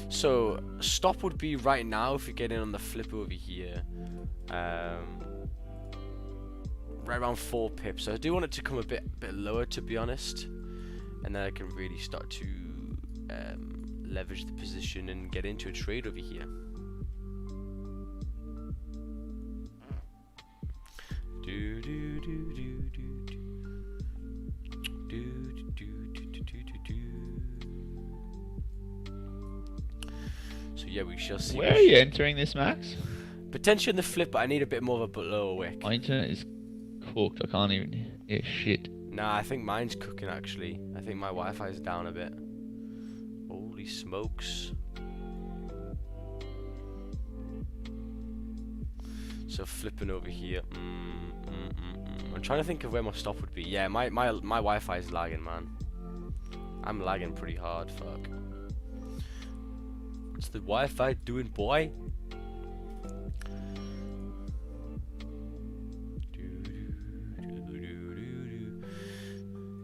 So stop would be right now if you get in on the flip over here, right around 4 pips. So I do want it to come a bit lower, to be honest, and then I can really start to leverage the position and get into a trade over here. So yeah, we shall see. Where are you entering this, Max? Potentially in the flip, but I need a bit more of a lower wick. My internet is cooked. I can't even hear shit. Nah, I think mine's cooking actually. I think my Wi-Fi is down a bit. Holy smokes. So flipping over here. I'm trying to think of where my stop would be. Yeah, my Wi-Fi is lagging, man. I'm lagging pretty hard. Fuck. What's the Wi-Fi doing, boy?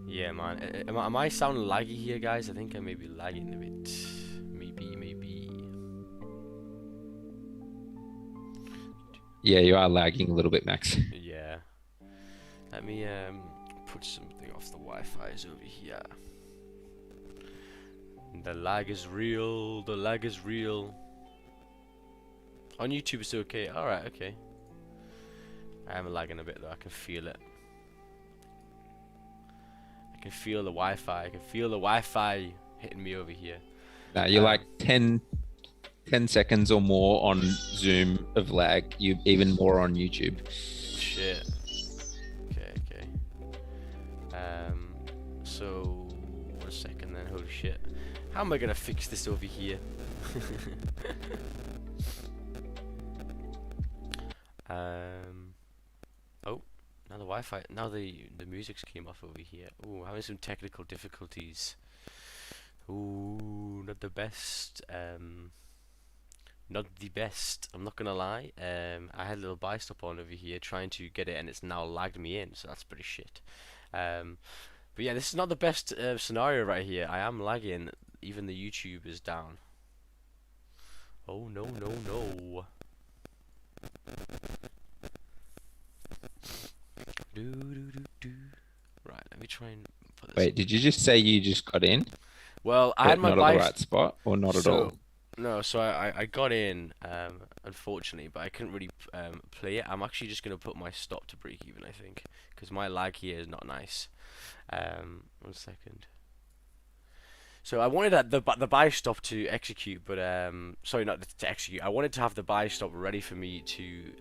Yeah, man. Am I sounding laggy here, guys? I think I may be lagging a bit. Maybe. Yeah, you are lagging a little bit, Max. Yeah. Let me put something off the Wi-Fi's over here. The lag is real. The lag is real. On YouTube it's okay. Alright, okay. I am lagging a bit though. I can feel it. I can feel the Wi-Fi. I can feel the Wi-Fi hitting me over here. Nah, you're like 10 seconds or more on Zoom of lag. You even more on YouTube. Shit. Okay. So 1 second then. Holy shit. How am I gonna fix this over here? Oh, now the Wi-Fi. Now the music's came off over here. Ooh, having some technical difficulties. Ooh, not the best. Not the best. I'm not gonna lie. I had a little buy stop on over here, trying to get it, and it's now lagged me in. So that's pretty shit. But yeah, this is not the best scenario right here. I am lagging. Even the YouTube is down. Oh no. Right, let me try and put this. Wait, did you just say you just got in? Well, I had my not at the right spot, or not at all? No, so I got in, unfortunately, but I couldn't really play it. I'm actually just going to put my stop to break even, I think, because my lag here is not nice. 1 second. So I wanted the buy stop to execute, but sorry, not to execute. I wanted to have the buy stop ready for me to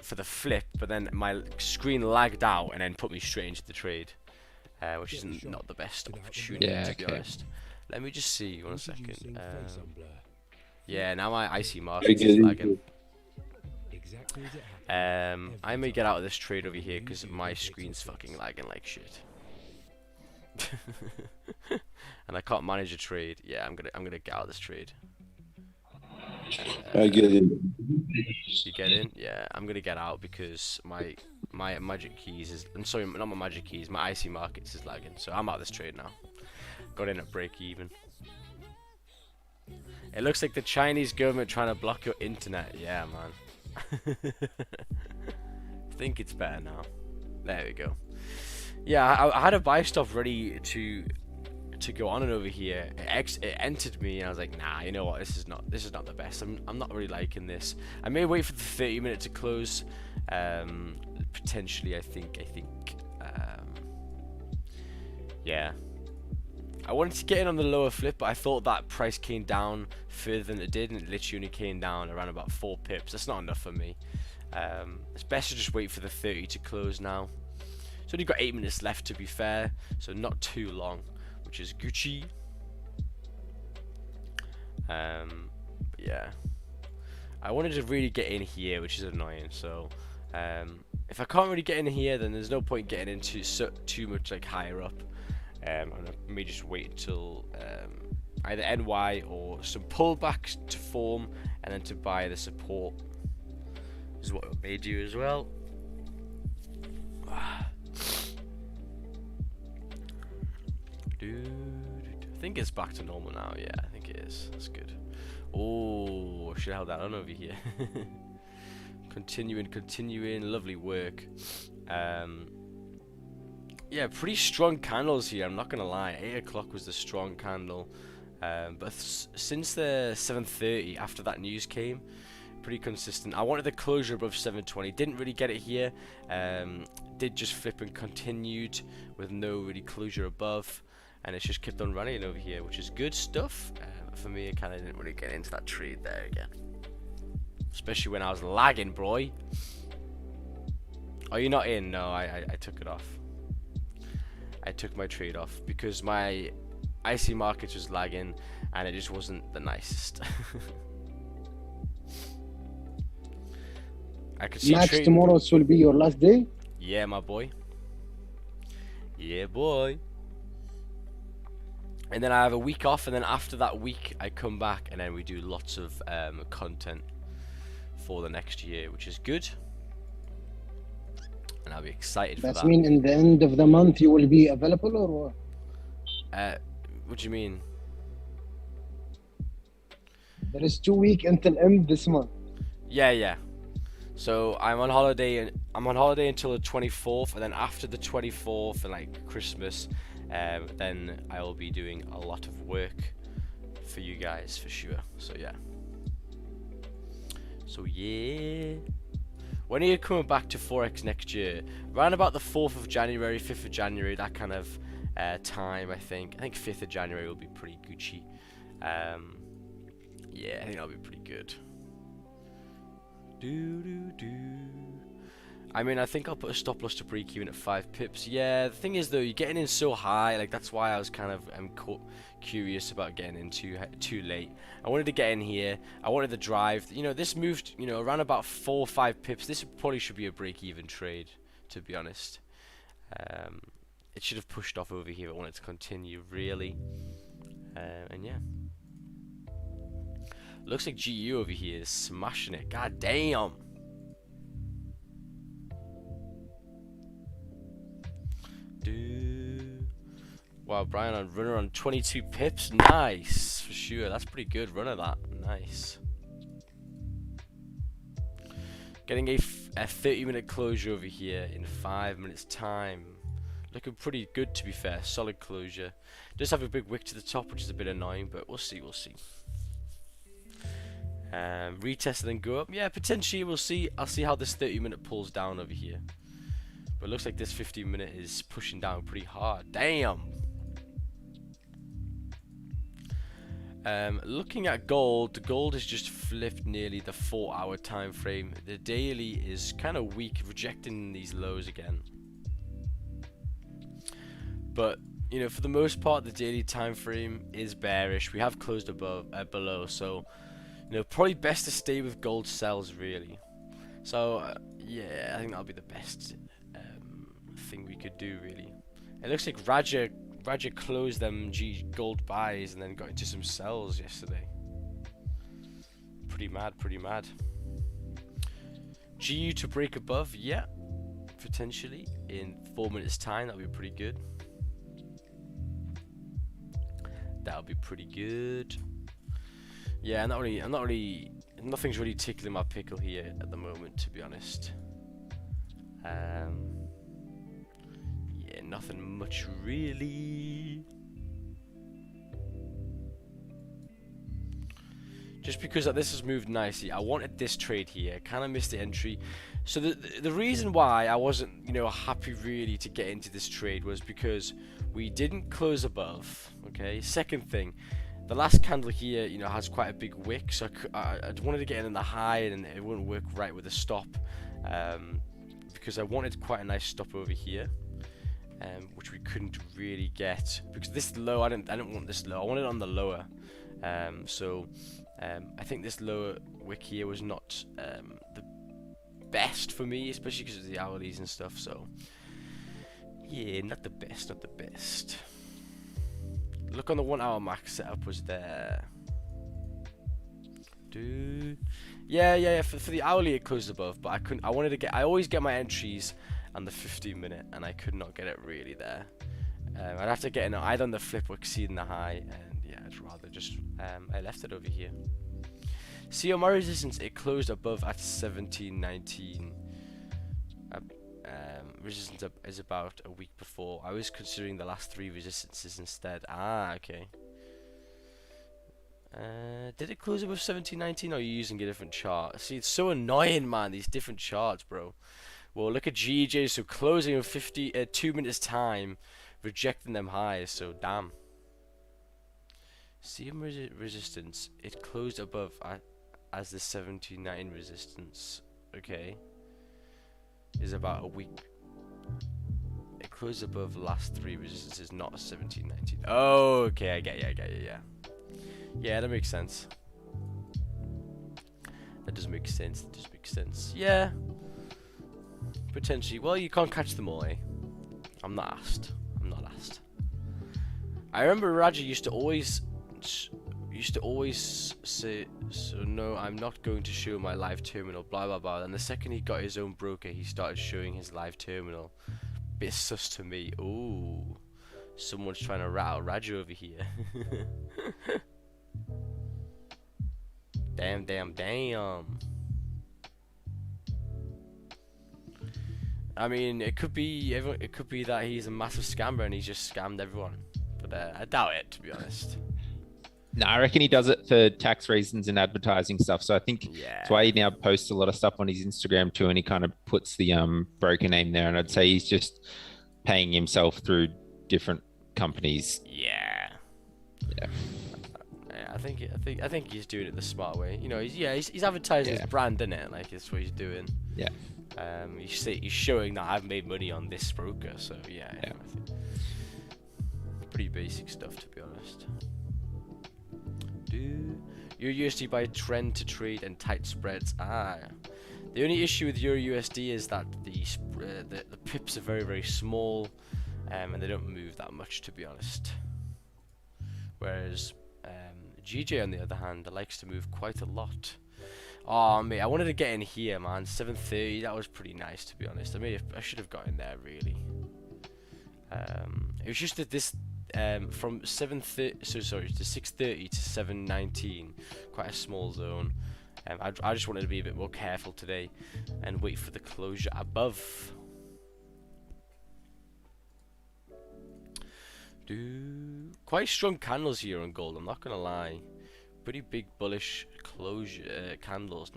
for the flip, but then my screen lagged out and then put me straight into the trade, which is not the best opportunity, to be honest. Let me just see 1 second. Yeah, now my IC I market get is it. lagging. I may get out of this trade over here because my screen's fucking lagging like shit. And I can't manage a trade. Yeah, I'm gonna get out of this trade. I get it. You get in? Yeah, I'm gonna get out because my magic keys is. I'm sorry, not my magic keys. My IC markets is lagging, so I'm out of this trade now. Got in at break even. It looks like the Chinese government trying to block your internet. Yeah, man. I think it's better now. There we go. Yeah, I had a buy stop ready to go on and over here. It entered me, and I was like, nah, you know what? This is not the best. I'm not really liking this. I may wait for the 30-minute to close. Potentially, I think. Yeah. I wanted to get in on the lower flip, but I thought that price came down further than it did, and it literally only came down around about 4 pips. That's not enough for me. It's best to just wait for the 30 to close now. It's only got 8 minutes left, to be fair, so not too long, which is Gucci. But yeah, I wanted to really get in here, which is annoying. So if I can't really get in here, then there's no point getting into too much like higher up. And I may just wait until either NY or some pullbacks to form, and then to buy the support is what I may do as well. I think it's back to normal now. Yeah, I think it is. That's good. Oh, should have held that on over here. Continuing. Lovely work. Yeah, pretty strong candles here, I'm not gonna lie. 8 o'clock was the strong candle, but since the 7:30 after that news came, pretty consistent. I wanted the closure above 720, didn't really get it here. Did just flip and continued with no really closure above, and it's just kept on running over here, which is good stuff. For me, I kind of didn't really get into that trade there again, especially when I was lagging, bro. Oh, you're not in? No, I took it off. I took my trade off because my IC market was lagging and it just wasn't the nicest. I could see Max, tomorrow will be your last day? Yeah, my boy. Yeah, boy. And then I have a week off, and then after that week I come back, and then we do lots of content for the next year, which is good. And I'll be excited for that. That mean in the end of the month you will be available, or what? What do you mean? There is 2 weeks until end this month. Yeah. So I'm on holiday, and I'm on holiday until the 24th, and then after the 24th and like Christmas, then I will be doing a lot of work for you guys for sure. So yeah. When are you coming back to Forex next year? Around about the 4th of January, 5th of January, that kind of time, I think. I think 5th of January will be pretty Gucci. Yeah, I think that'll be pretty good. I mean, I think I'll put a stop loss to break even at 5 pips. Yeah, the thing is though, you're getting in so high, like that's why I was kind of curious about getting in too late. I wanted to get in here. I wanted the drive. You know, this moved, you know, around about 4 or 5 pips. This probably should be a break-even trade, to be honest. It should have pushed off over here. I wanted to continue, really. And yeah. Looks like GU over here is smashing it. God damn. Wow, Brian on runner on 22 pips. Nice, for sure. That's pretty good run of that. Nice. Getting a 30-minute closure over here in 5 minutes time. Looking pretty good, to be fair. Solid closure. Does have a big wick to the top, which is a bit annoying, but we'll see. Retest and then go up. Yeah, potentially we'll see. I'll see how this 30-minute pulls down over here. But it looks like this 15-minute is pushing down pretty hard. Damn. Looking at gold, the gold has just flipped nearly the 4-hour time frame. The daily is kind of weak, rejecting these lows again. But you know, for the most part, the daily time frame is bearish. We have closed above, below, so probably best to stay with gold sells really. So yeah, I think that'll be the best thing we could do really. It looks like Raja closed them gold buys and then got into some sells yesterday. Pretty mad. GU to break above, yeah, potentially in 4 minutes time. That'll be pretty good. Yeah, nothing's really tickling my pickle here at the moment, to be honest. Yeah, nothing much really. Just because this has moved nicely, I wanted this trade here. Kind of missed the entry. So the reason why I wasn't, happy really to get into this trade was because we didn't close above. Okay. Second thing, the last candle here, has quite a big wick, so I wanted to get in the high, and it wouldn't work right with the stop, because I wanted quite a nice stop over here, which we couldn't really get because this low. I didn't want this low. I wanted it on the lower. I think this lower wick here was not the best for me, especially because of the hourlies and stuff. So yeah, not the best. Look on the 1 hour max setup was there. Yeah. For the hourly it closed above, but I couldn't. I always get my entries on the 15-minute, and I could not get it really there. I'd have to get in either on the flip or exceeding the high, and yeah, I'd rather just I left it over here. See on my resistance, it closed above at 17.19. Resistance is about a week before. I was considering the last 3 resistances instead. Okay. Did it close above 17.19, or are you using a different chart? See, it's so annoying, man, these different charts, bro. Well, look at GJ, so closing in 2 minutes time, rejecting them highs, so damn. CM resistance, it closed above as the 17.19 resistance, okay, is about a week. It closed above the last 3 resistances, not 17.19. Oh, okay, I get you, yeah. Yeah, that makes sense. That does make sense, yeah. Potentially. Well, you can't catch them all, eh? I'm not asked. I remember Raja used to always say, so no, I'm not going to show my live terminal, blah blah blah. And the second he got his own broker, he started showing his live terminal. Bit sus to me. Ooh, someone's trying to rattle Raja over here. Damn. I mean, it could be that he's a massive scammer and he's just scammed everyone, but I doubt it, to be honest. No, I reckon he does it for tax reasons and advertising stuff. So I think that's why he now posts a lot of stuff on his Instagram too, and he kind of puts the broker name there. And I'd say he's just paying himself through different companies. Yeah. I think he's doing it the smart way. He's advertising his brand, isn't it? Like, that's what he's doing. Yeah. He's showing that I've made money on this broker. So yeah. I think pretty basic stuff, to be honest. Your USD by trend to trade and tight spreads. The only issue with Euro USD is that the pips are very, very small, and they don't move that much, to be honest. Whereas GJ, on the other hand, likes to move quite a lot. Oh mate, I wanted to get in here, man. 7:30. That was pretty nice, to be honest. I should have got in there, really. It was just that this. From 7:30, to 6:30 to 7:19, quite a small zone. I just wanted to be a bit more careful today and wait for the closure above. Quite strong candles here on gold, I'm not gonna lie. Pretty big bullish closure candles,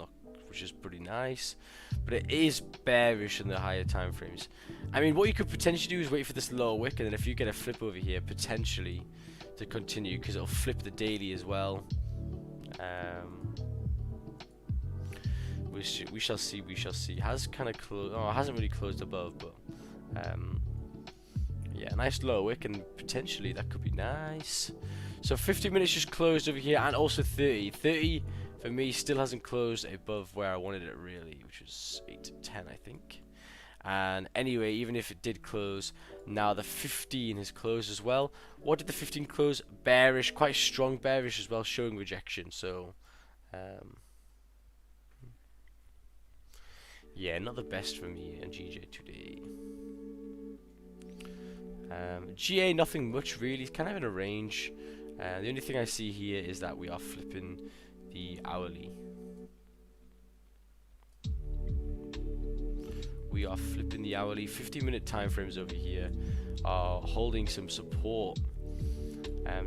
which is pretty nice, but it is bearish in the higher time frames. I mean, what you could potentially do is wait for this lower wick, and then if you get a flip over here, potentially to continue, because it'll flip the daily as well. We shall see. It has kind of closed. Oh, it hasn't really closed above, but yeah, nice lower wick, and potentially that could be nice. So 50 minutes just closed over here, and also 30 for me, still hasn't closed above where I wanted it really, which was 810, I think. And anyway, even if it did close, now the 15 has closed as well. What did the 15 close? Bearish, quite strong bearish as well, showing rejection. So, yeah, not the best for me and GJ today. GA, nothing much really. It's kind of in a range. The only thing I see here is that we are flipping the hourly. We are flipping the hourly. 15-minute time frames over here are holding some support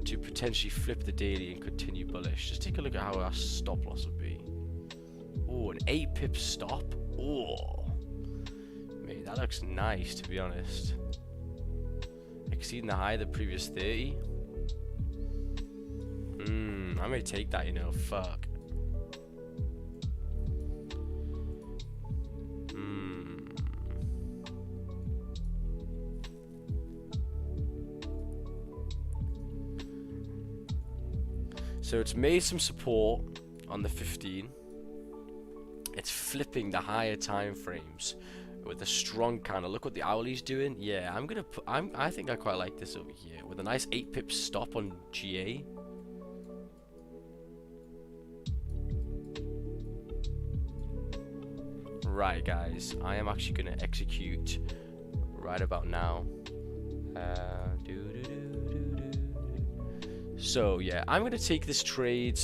to potentially flip the daily and continue bullish. Just take a look at how our stop loss would be. Oh, an 8 pip stop. Oh, mate, that looks nice, to be honest. Exceeding the high of the previous 30. I may take that, you know. Fuck. So it's made some support on the 15. It's flipping the higher time frames with a strong candle. Look what the hourly's doing. Yeah, I'm gonna put. I think I quite like this over here with a nice 8 pip stop on GA. Right, guys, I am actually gonna execute right about now. So yeah, I'm gonna take this trade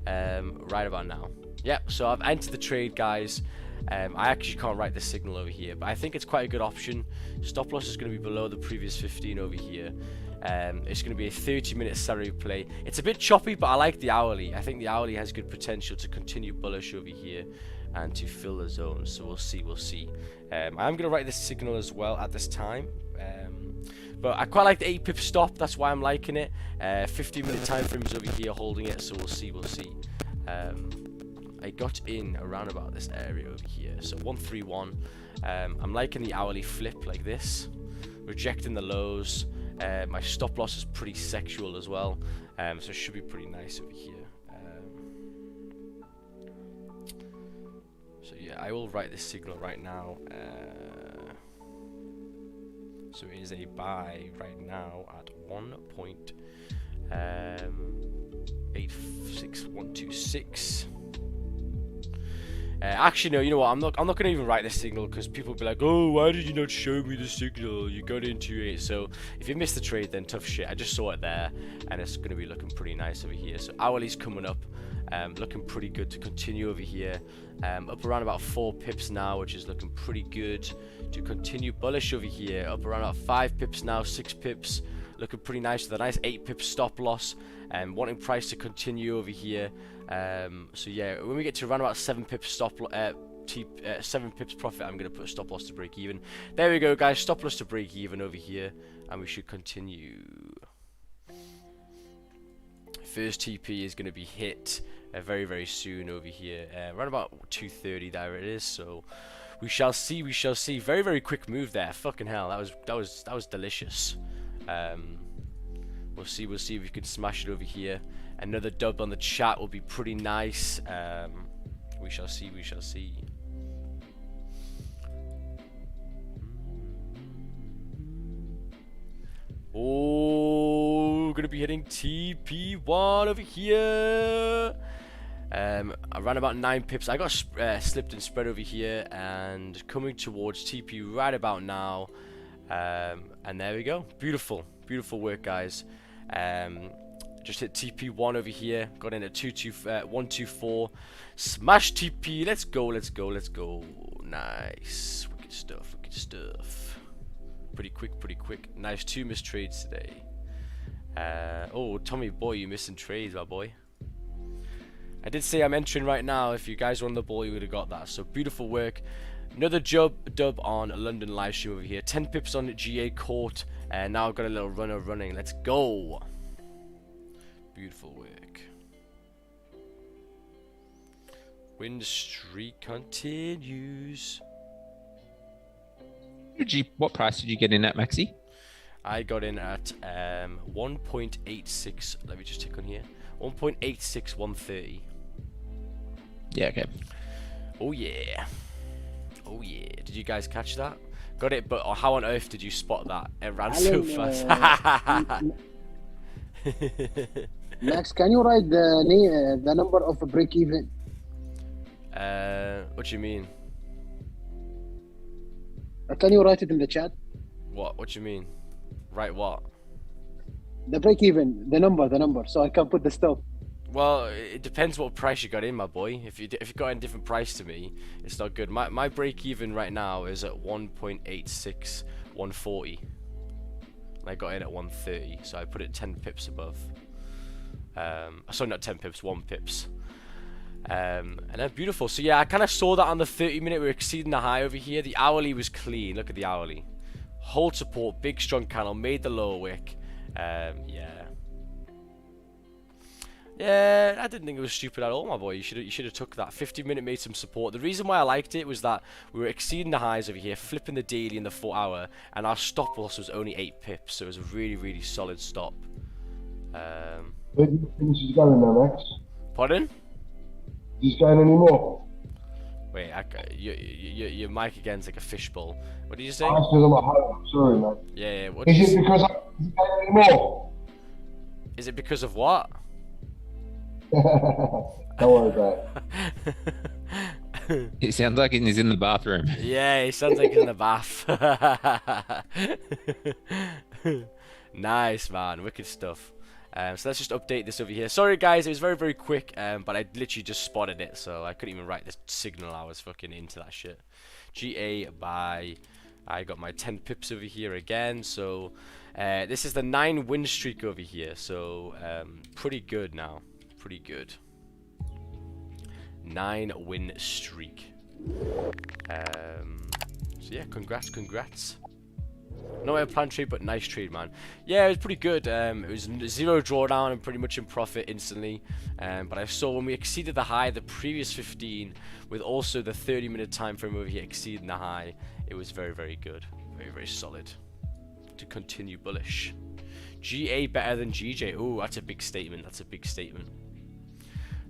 right about now. Yep, so I've entered the trade, guys. I actually can't write the signal over here, but I think it's quite a good option. Stop loss is going to be below the previous 15 over here. It's going to be a 30-minute salary play. It's a bit choppy, but I like the hourly. I think the hourly has good potential to continue bullish over here and to fill the zone. So we'll see, we'll see. I'm going to write this signal as well at this time. But I quite like the 8 pip stop. That's why I'm liking it. 15-minute time frames over here holding it. So we'll see, we'll see. I got in around about this area over here, so 131. I'm liking the hourly flip like this, rejecting the lows. My stop loss is pretty sexual as well, so it should be pretty nice over here. So yeah, I will write this signal right now. So it is a buy right now at 1.86126. Actually, no, you know what? I'm not gonna even write this signal because people will be like, "Oh, why did you not show me the signal? You got into it." So if you missed the trade, then tough shit. I just saw it there, and it's gonna be looking pretty nice over here. So hourly's coming up, looking pretty good to continue over here. Up around about 4 pips now, which is looking pretty good to continue bullish over here. Up around about 5 pips now, 6 pips, looking pretty nice with a nice 8 pip stop loss. Wanting price to continue over here. So yeah, when we get to around about 7 pips 7 pips profit, I'm gonna put a stop loss to break even. There we go, guys. Stop loss to break even over here, and we should continue. First TP is gonna be hit very, very soon over here. Around about 2:30, there it is. So we shall see. We shall see. Very, very quick move there. Fucking hell, that was delicious. We'll see if we can smash it over here. Another dub on the chat will be pretty nice. We shall see, we shall see. Oh, gonna be hitting TP1 over here. I ran about 9 pips. I got slipped and spread over here and coming towards TP right about now. And there we go. Beautiful, beautiful work, guys. Just hit TP1 over here. Got in at 124. Smash TP. Let's go. Let's go. Let's go. Nice. Wicked stuff. Wicked stuff. Pretty quick. Pretty quick. Nice 2 missed trades today. Oh, Tommy boy, you missing trades, my boy. I did say I'm entering right now. If you guys were on the ball, you would have got that. So beautiful work. Another dub on a London live stream over here. 10 pips on GA court. And now I've got a little runner running. Let's go. Beautiful work. Win streak continues. What price did you get in at, Maxi? I got in at 1.86. Let me just tick on here. 1.86130. Yeah, okay. Oh yeah. Oh yeah. Did you guys catch that? Got it, but how on earth did you spot that? It ran so fast. Max, can you write the number of a break even? What do you mean? Can you write it in the chat? What do you mean? Right, what? The break even, the number, so I can put the stop. Well, it depends what price you got in, my boy. If you got in a different price to me, it's not good. My break even right now is at 1.86, 140. I got in at 130, so I put it 10 pips above. Sorry, not 10 pips, 1 pips. And then beautiful. So yeah, I kind of saw that on the 30-minute. We were exceeding the high over here. The hourly was clean. Look at the hourly. Hold support, big strong candle, made the lower wick. Yeah, I didn't think it was stupid at all, my boy. You should have took that. 50-minute made some support. The reason why I liked it was that we were exceeding the highs over here, flipping the daily in the 4 hour, and our stop loss was only 8 pips, so it was a really, really solid stop. Where do you think she's going now, Max? Pardon? Is she going anymore? Wait, your mic again's like a fishbowl. What did you say? Because I'm at home. Sorry, man. Yeah. What Is it because I'm going anymore? Is it because of what? Don't worry about it. It sounds like he's in the bathroom. Yeah, he sounds like he's in the bath. Nice, man. Wicked stuff. So let's just update this over here. Sorry, guys, it was very, very quick, but I literally just spotted it, so I couldn't even write the signal. I was fucking into that shit. GA I got my 10 pips over here again, so this is the 9 win streak over here, so pretty good now. Pretty good. 9 win streak. So yeah, congrats. Not a planned trade, but nice trade, man. Yeah, it was pretty good. It was 0 drawdown and pretty much in profit instantly. But I saw when we exceeded the high, the previous 15, with also the 30-minute time frame over here exceeding the high, it was very, very good. Very, very solid. To continue bullish. GA better than GJ. Ooh, that's a big statement. That's a big statement.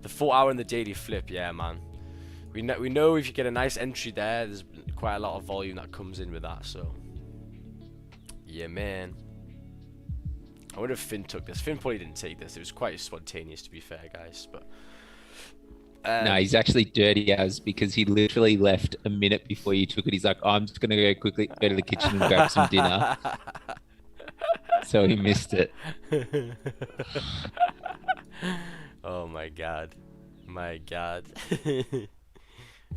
The 4 hour and the daily flip, yeah, man. We know if you get a nice entry there, there's quite a lot of volume that comes in with that, so. Yeah, man. I wonder if Finn took this. Finn probably didn't take this. It was quite spontaneous, to be fair, guys. But no, he's actually dirty as because he literally left a minute before you took it. He's like, oh, I'm just going to go quickly go to the kitchen and grab some dinner. So he missed it. Oh, my God. My God.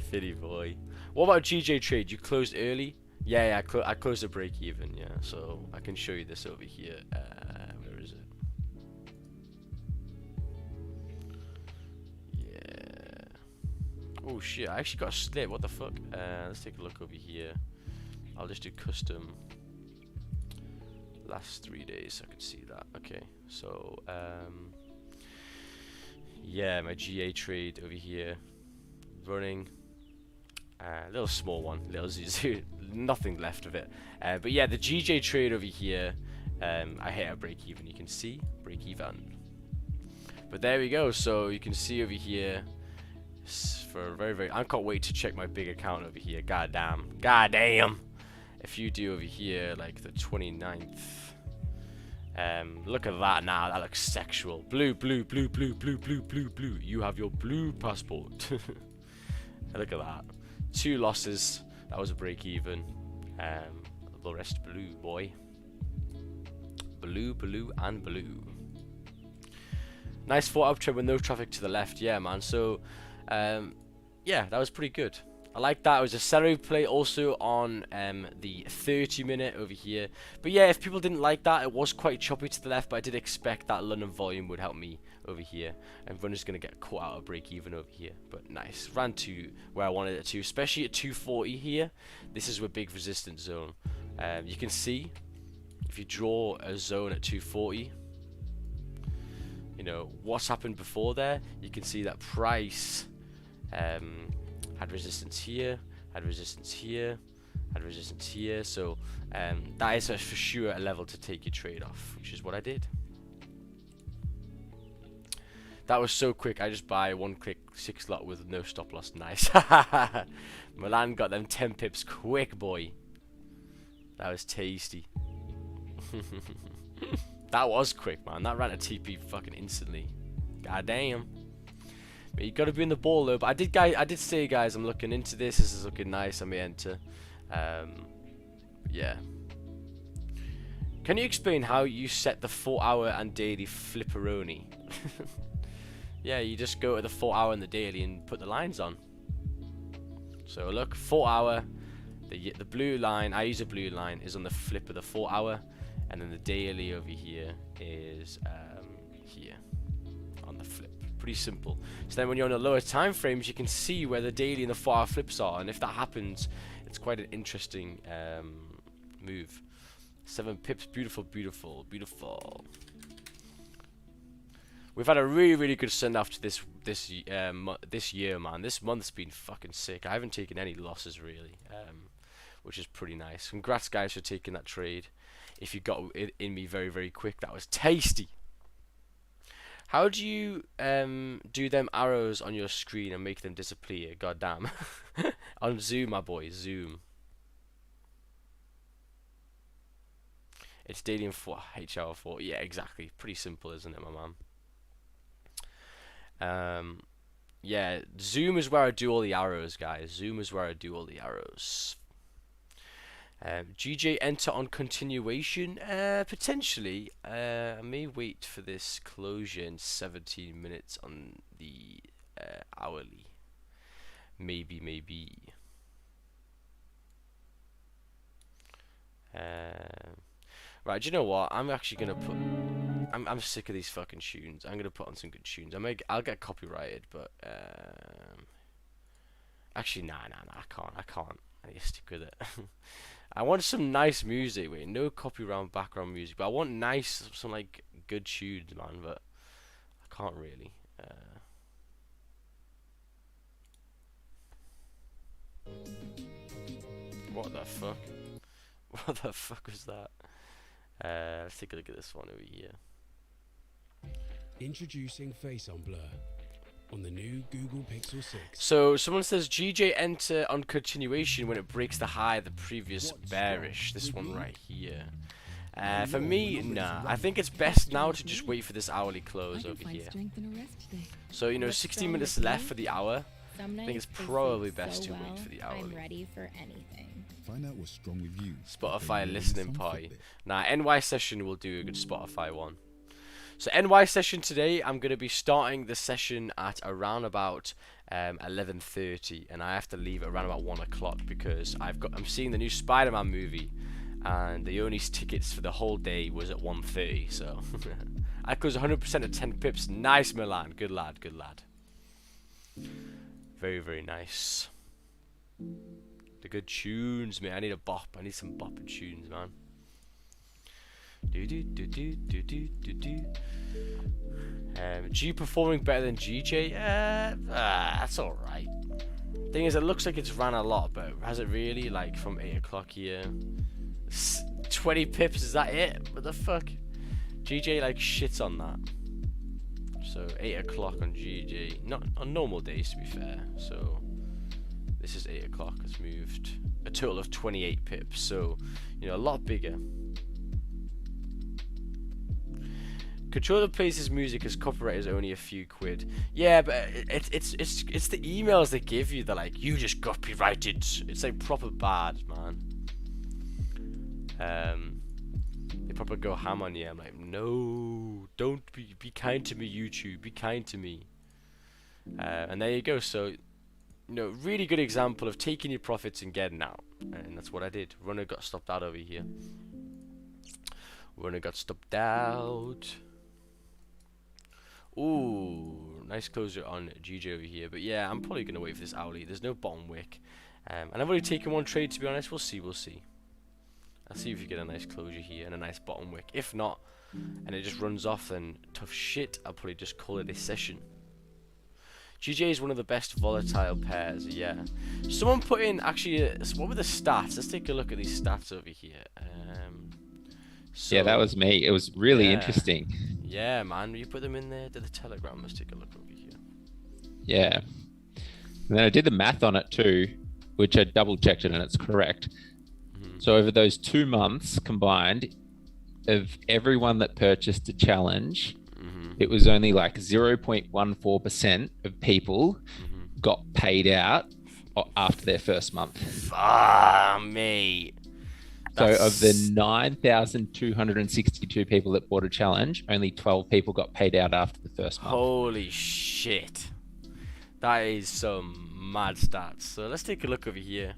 Fitty boy. What about GJ trade? You closed early? Yeah, I closed the break even, yeah, so I can show you this over here. Where is it? Yeah. Oh shit, I actually got a slip, what the fuck? Let's take a look over here. I'll just do custom. Last 3 days, so I can see that. Okay, so, yeah, my GA trade over here. Running. Little small one, little nothing left of it. But yeah, the GJ trade over here, I hit a break even. You can see break even. But there we go. So you can see over here for a very, very. I can't wait to check my big account over here. God damn. If you do over here like the 29th. Look at that now. That looks sexual. Blue. You have your blue passport. Look at that. 2 losses. That was a break even. The rest blue, boy. Blue, and blue. Nice 4 uptrend with no traffic to the left. Yeah, man. So, yeah, that was pretty good. I like that. It was a salary play also on the 30-minute over here. But yeah, if people didn't like that, it was quite choppy to the left. But I did expect that London volume would help me over here. And we're just going to get caught out of break even over here. But nice. Ran to where I wanted it to, especially at 240 here. This is a big resistance zone. You can see if you draw a zone at 240, you know, what's happened before there. You can see that price had resistance here, had resistance here, had resistance here. So that is for sure a level to take your trade off, which is what I did. That was so quick. I just buy 1 click 6 lot with no stop loss. Nice. Milan got them 10 pips quick, boy. That was tasty. That was quick, man. That ran a TP fucking instantly. God damn. But you got to be in the ball though. But I did say, guys, I'm looking into this. This is looking nice. I may enter. Yeah. Can you explain how you set the 4-hour and daily flipperoni? Yeah, you just go to the 4-hour and the daily and put the lines on. So look, 4-hour, the blue line, I use a blue line, is on the flip of the 4-hour, and then the daily over here is here on the flip. Pretty simple. So then when you're on the lower time frames, you can see where the daily and the 4-hour flips are, and if that happens, it's quite an interesting move. 7 pips, beautiful, beautiful, beautiful. We've had a really good send off to this year, man. This month's been fucking sick. I haven't taken any losses really, which is pretty nice. Congrats, guys, for taking that trade. If you got it in me very quick, that was tasty. How do you do them arrows on your screen and make them disappear? Goddamn. On Zoom, my boy, Zoom. It's daily in 4 HR4. Yeah, exactly. Pretty simple, isn't it, my man? Yeah, Zoom is where I do all the arrows, guys. Zoom is where I do all the arrows. GJ enter on continuation? Potentially. I may wait for this closure in 17 minutes on the hourly. Maybe. Right, do you know what? I'm actually gonna put. I'm sick of these fucking tunes. I'm gonna put on some good tunes. I'll get copyrighted, but actually, nah. I can't. I need to stick with it. I want some nice music. Wait, no copyright background music, but I want some like good tunes, man. But I can't really. What the fuck? What the fuck was that? Let's take a look at this one over here. Introducing Face on Blur on the new Google Pixel 6. So someone says GJ enter on continuation when it breaks the high the previous bearish. This one right here. For me, nah. I think it's best now to just wait for this hourly close over here. So, you know, 60 minutes left for the hour. I think it's probably best to wait for the hourly. I'm ready for anything. Find out what's strong with you. Spotify listening party. Nah, NY session will do a good Spotify one. So NY session today, I'm going to be starting the session at around about 11:30, and I have to leave at around about 1 o'clock because I'm seeing the new Spider-Man movie, and the only tickets for the whole day was at 1:30. So I close 100% at 10 pips. Nice, Milan. Good lad. Very nice. The good tunes, man. I need a bop. I need some bopping tunes, man. G performing better than GJ? That's alright. Thing is, it looks like it's ran a lot, but has it really? Like from 8 o'clock here, 20 pips. Is that it? What the fuck? GJ like shits on that. So 8 o'clock on GJ, not on normal days to be fair. So this is 8 o'clock. It's moved a total of 28 pips. So you know, a lot bigger. Controller plays his music as copyright is only a few quid. Yeah, but it's the emails they give you. They're like, you just copyrighted. It's like proper bad, man. They probably go ham on you. I'm like, no, don't be kind to me, YouTube. Be kind to me. And there you go. So, you know, really good example of taking your profits and getting out. And that's what I did. Runner got stopped out over here. Runner got stopped out. Ooh, nice closer on GJ over here. But yeah, I'm probably going to wait for this hourly. There's no bottom wick. And I've only taken one trade, to be honest. We'll see. I'll see if you get a nice closure here and a nice bottom wick. If not, and it just runs off, then tough shit. I'll probably just call it a session. GJ is one of the best volatile pairs, yeah. Someone put in, actually, what were the stats? Let's take a look at these stats over here. So, yeah, that was me. It was really interesting. Yeah, man. You put them in there to the Telegram. Let's take a look over here. Yeah. And then I did the math on it too, which I double checked it and it's correct. So over those 2 months combined, of everyone that purchased a challenge, it was only like 0.14% of people got paid out after their first month. Ah, mate. So of the 9,262 people that bought a challenge, only 12 people got paid out after the first month. Holy shit. That is some mad stats. So let's take a look over here.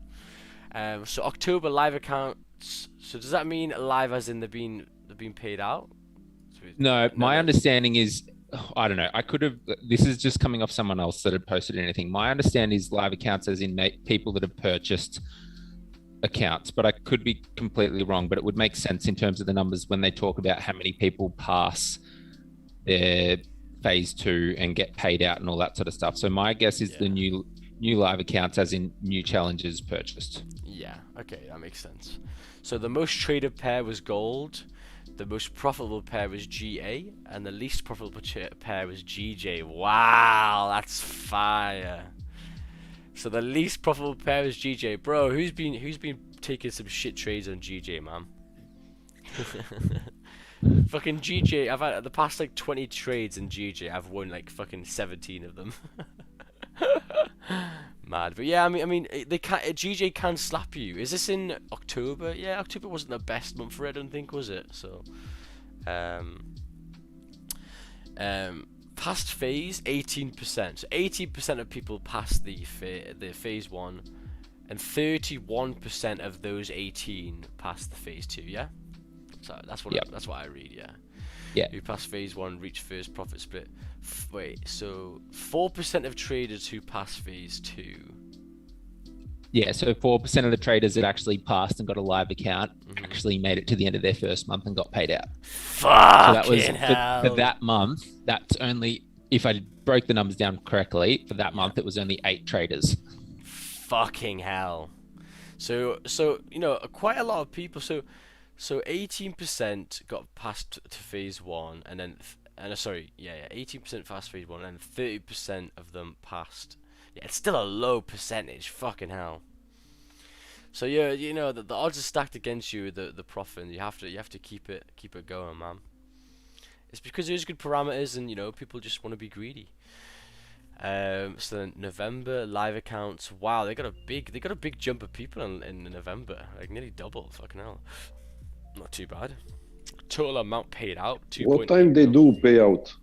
So October live accounts. So does that mean live as in they've been paid out? No, my understanding is, I don't know. I could have. This is just coming off someone else that had posted anything. My understanding is live accounts as in people that have purchased accounts, but I could be completely wrong. But it would make sense in terms of the numbers when they talk about how many people pass their phase 2 and get paid out and all that sort of stuff. So my guess is the new live accounts as in new challenges purchased. Yeah, okay, that makes sense. So the most traded pair was gold, the most profitable pair was GA, and the least profitable pair was GJ. Wow, that's fire. So the least profitable pair was GJ. Bro, who's been taking some shit trades on GJ, man? Fucking GJ, I've had the past like 20 trades in GJ, I've won like fucking 17 of them. Mad. But yeah, I mean they can GJ can slap you. Is this in October? Yeah, October wasn't the best month for it, I don't think, was it? So past phase 18%. So 18% of people passed the phase 1, and 31% of those 18 passed the phase 2, yeah? So that's what that's what I read, yeah. Yeah. Who passed phase 1 reached first profit split. Wait, so 4% of traders who passed phase 2. Yeah, so 4% of the traders that actually passed and got a live account actually made it to the end of their first month and got paid out. Fucking so that was hell. For that month, that's only, if I broke the numbers down correctly, for that month it was only 8 traders. Fucking hell. So you know, quite a lot of people. So 18% got passed to phase 1, and then 18% passed phase 1, and 30% of them passed. Yeah, it's still a low percentage. Fucking hell. So yeah, you know the odds are stacked against you with the profit, and you have to keep it going, man. It's because there's good parameters, and you know people just want to be greedy. So then November live accounts. Wow, they got a big jump of people in November, like nearly double. Fucking hell. Not too bad. Total amount paid out. What time they do payout?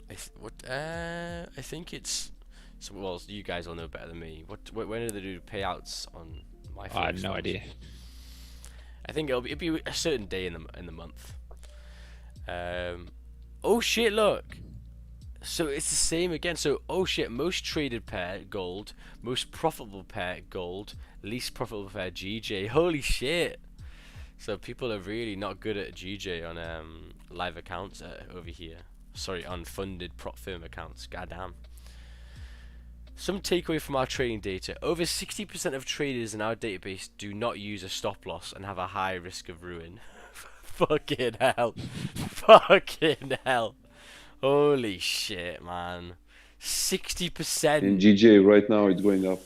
I think it's. So, well, you guys all know better than me. When do they do payouts on my phone? I have no idea. I think it'll be a certain day in the month. Oh shit! Look. So it's the same again. So oh shit! Most traded pair gold, most profitable pair gold, least profitable pair GJ. Holy shit! So people are really not good at GJ on live accounts over here. Sorry, on funded prop firm accounts. Goddamn. Some takeaway from our trading data: over 60% of traders in our database do not use a stop loss and have a high risk of ruin. Fucking hell! Fucking hell! Holy shit, man! 60%. In GJ right now it's going up.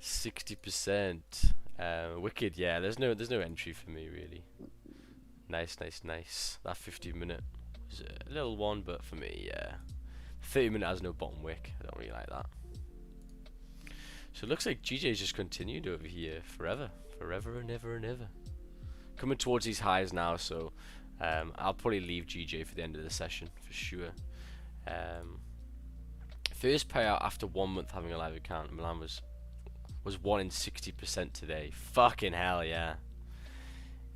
60%. Wicked, yeah. There's no entry for me really. Nice. That 50-minute was a little one, but for me, yeah. 30-minute has no bottom wick. I don't really like that. So it looks like GJ's just continued over here forever and ever and ever. Coming towards these highs now, so I'll probably leave GJ for the end of the session for sure. First payout after 1 month having a live account. Milan was 1 in 60% today. Fucking hell, yeah.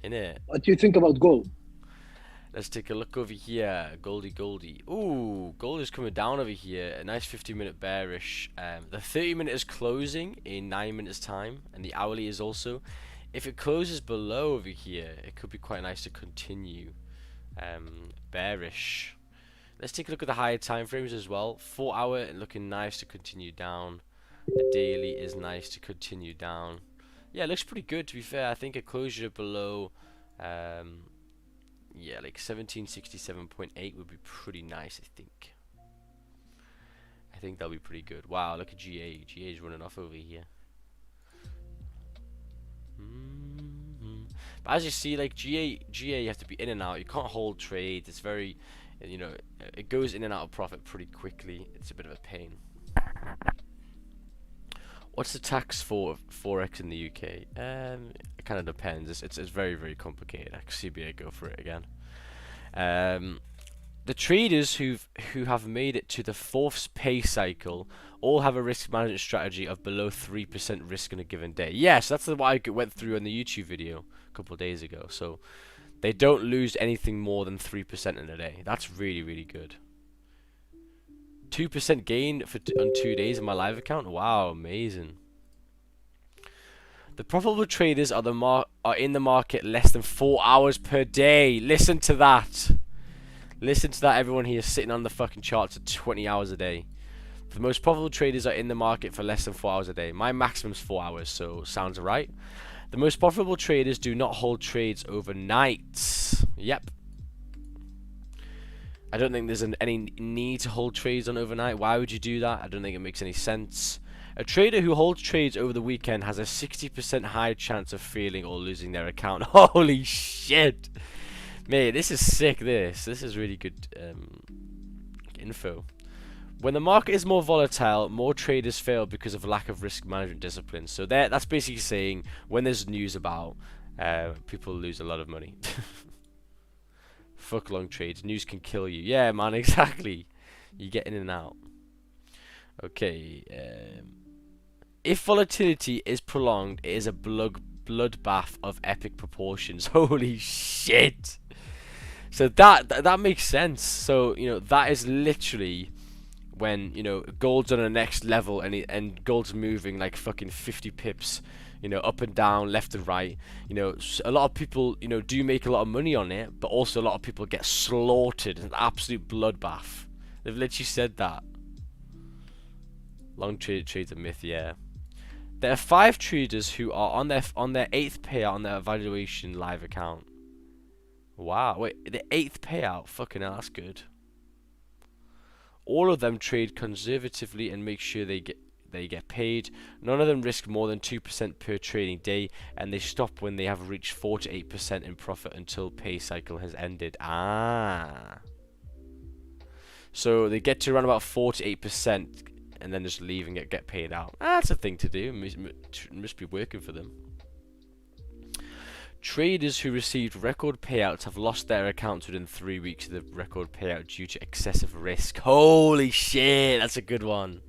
Innit? What do you think about gold? Let's take a look over here. Goldie. Ooh, gold is coming down over here. A nice 50-minute bearish. The 30-minute is closing in 9 minutes time, and the hourly is also. If it closes below over here, it could be quite nice to continue bearish. Let's take a look at the higher time frames as well. 4 hour looking nice to continue down. The daily is nice to continue down. Yeah, it looks pretty good to be fair. I think a closure below Yeah, like 1767.8 would be pretty nice, I think. I think that'll be pretty good. Wow, look at GA. GA's running off over here. But as you see, like GA, you have to be in and out. You can't hold trades. It's very, you know, it goes in and out of profit pretty quickly. It's a bit of a pain. What's the tax for Forex in the UK? It kind of depends. It's very, very complicated. CBA, go for it again. The traders who have made it to the 4th pay cycle all have a risk management strategy of below 3% risk in a given day. Yes, that's what I went through on the YouTube video a couple of days ago. So they don't lose anything more than 3% in a day. That's really, really good. 2% gain on 2 days in my live account. Wow, amazing. The profitable traders are in the market less than 4 hours per day. Listen to that. Listen to that, everyone here sitting on the fucking charts at 20 hours a day. The most profitable traders are in the market for less than 4 hours a day. My maximum's 4 hours, so sounds right. The most profitable traders do not hold trades overnight. Yep. I don't think there's any need to hold trades on overnight. Why would you do that? I don't think it makes any sense. A trader who holds trades over the weekend has a 60% higher chance of failing or losing their account. Holy shit! Mate, this is sick, this is really good info. When the market is more volatile, more traders fail because of lack of risk management discipline. So that's basically saying when there's news about, people lose a lot of money. Fuck long trades. News can kill you. Yeah, man, exactly. You get in and out. Okay. If volatility is prolonged, it is a bloodbath of epic proportions. Holy shit! So that makes sense. So that is literally when gold's on the next level and gold's moving like fucking 50 pips. Up and down, left and right. A lot of people, do make a lot of money on it, but also a lot of people get slaughtered. An absolute bloodbath. They've literally said that. Long trade's a myth, yeah. There are 5 traders who are on their 8th payout on their evaluation live account. Wow, wait, the 8th payout? Fucking hell, that's good. All of them trade conservatively and make sure they get paid. None of them risk more than 2% per trading day, and they stop when they have reached 4 to 8% in profit until pay cycle has ended. So they get to around about 4 to 8% and then just leave and get paid out. That's a thing to do. Must be working for them. Traders who received record payouts have lost their accounts within 3 weeks of the record payout due to excessive risk. Holy shit, that's a good one.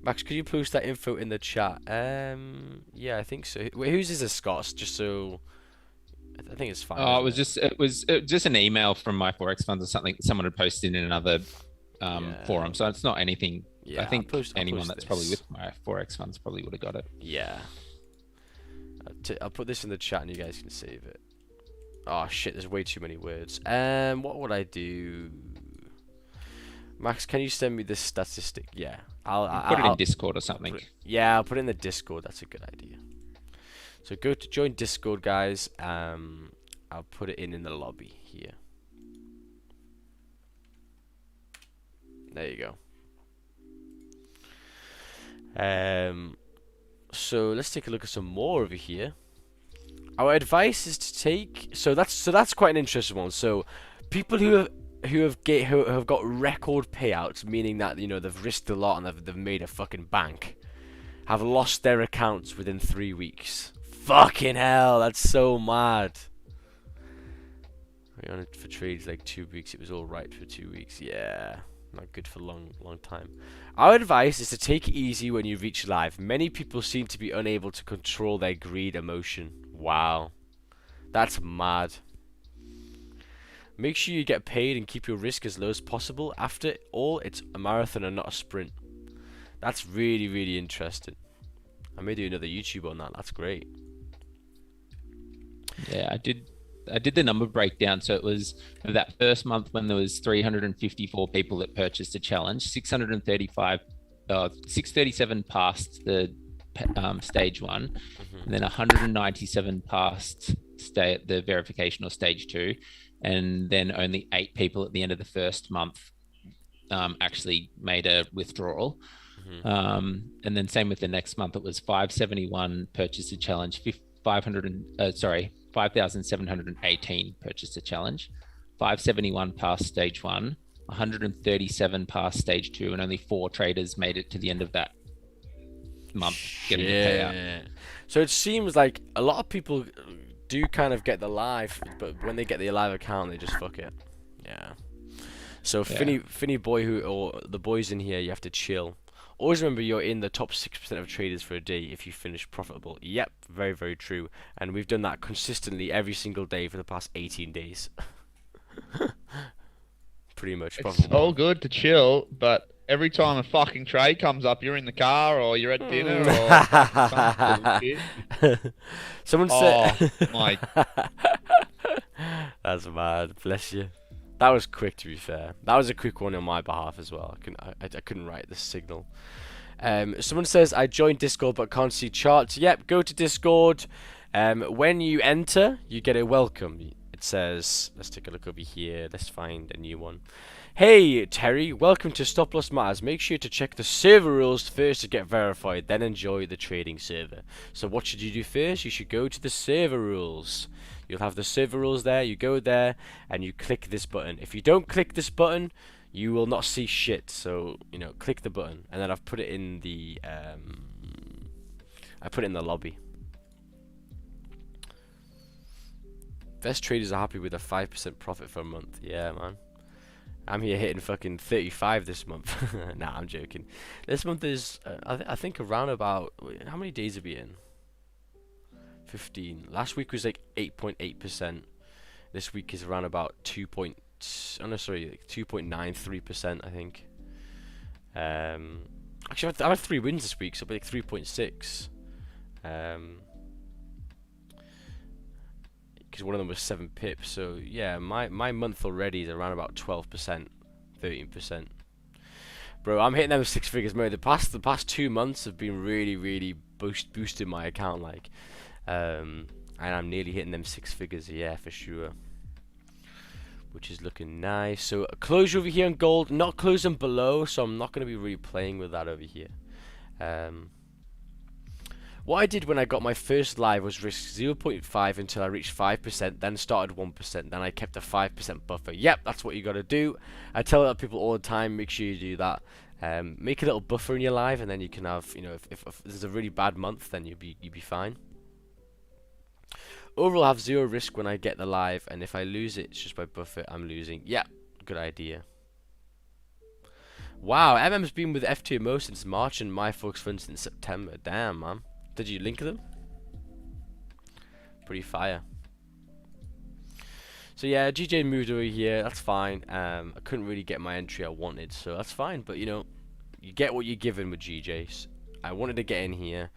Max, could you post that info in the chat? Yeah, I think so. Wait, whose is this, Scott? Just so I think it's fine. Oh, it was just an email from my Forex funds or something someone had posted in another forum. So it's not anything. Yeah, I think anyone that's probably with my Forex funds probably would have got it. Yeah. I'll put this in the chat and you guys can save it. Oh shit, there's way too many words. What would I do? Max, can you send me this statistic? Yeah, I'll put it in Discord or something. I'll put it in the Discord. That's a good idea. So go to join Discord, guys. I'll put it in the lobby here. There you go. So let's take a look at some more over here. Our advice is to take. So that's quite an interesting one. So people who have got record payouts, meaning that they've risked a lot and they've made a fucking bank, have lost their accounts within 3 weeks. Fucking hell, that's so mad. We on it for trades like 2 weeks. It was all right for 2 weeks. Yeah, not good for long time. Our advice is to take it easy when you reach live. Many people seem to be unable to control their greed emotion. Wow, that's mad. Make sure you get paid and keep your risk as low as possible. After all, it's a marathon and not a sprint. That's really, really interesting. I may do another YouTube on that. That's great. Yeah, I did the number breakdown. So it was that first month when there was 354 people that purchased a challenge, 637 passed the stage 1, and then 197 passed the verification or stage 2, and then only 8 people at the end of the first month actually made a withdrawal. And then same with the next month, it was 571 purchased a challenge, 5,718 purchased a challenge, 571 passed stage 1, 137 passed stage 2, and only 4 traders made it to the end of that month getting a payout. So it seems like a lot of people do kind of get the live, but when they get the live account, they just fuck it. Yeah. So Finny boy, or the boys in here, you have to chill. Always remember you're in the top 6% of traders for a day if you finish profitable. Yep, very, very true. And we've done that consistently every single day for the past 18 days. Pretty much. It's all good to chill, but every time a fucking trade comes up, you're in the car or you're at dinner or Someone said... my... That's mad. Bless you. That was quick, to be fair. That was a quick one on my behalf as well. I couldn't write the signal. Someone says, I joined Discord but can't see charts. Yep, go to Discord. When you enter, you get a welcome. It says, let's take a look over here. Let's find a new one. Hey, Terry, welcome to Stop Loss Matters. Make sure to check the server rules first to get verified, then enjoy the trading server. So what should you do first? You should go to the server rules. You'll have the server rules there. You go there and you click this button. If you don't click this button, you will not see shit. So, you know, click the button. And then I've put it in the lobby. Best traders are happy with a 5% profit for a month. Yeah, man. I'm here hitting fucking 35 this month. Nah, I'm joking. This month is, I think around about, how many days are we in? 15. Last week was like 8.8%. This week is around about 2.93%, I think. Actually, I had 3 wins this week, so it'll be like 3.6. Because one of them was 7 pips. So yeah, my month already is around about 12%, 13%. Bro, I'm hitting them 6 figures, mate. The past 2 months have been really boosting my account, like. And I'm nearly hitting them 6 figures, yeah, for sure. Which is looking nice. So a closure over here on gold, not closing below, so I'm not going to be really playing with that over here. What I did when I got my first live was risk 0.5 until I reached 5%, then started 1%, then I kept a 5% buffer. Yep, that's what you got to do. I tell other people all the time, make sure you do that. Make a little buffer in your live, and then you can have, you know, if there's a really bad month, then you'll be fine. Overall, I have 0 risk when I get the live, and if I lose it, it's just by buffer. I'm losing. Yeah, good idea. Wow, MM's been with FTMO since March and my FOREX Fund since September. Damn, man. Did you link them? Pretty fire. So yeah, GJ moved over here. That's fine. I couldn't really get my entry I wanted, so that's fine. But you know, you get what you're given with GJs. I wanted to get in here.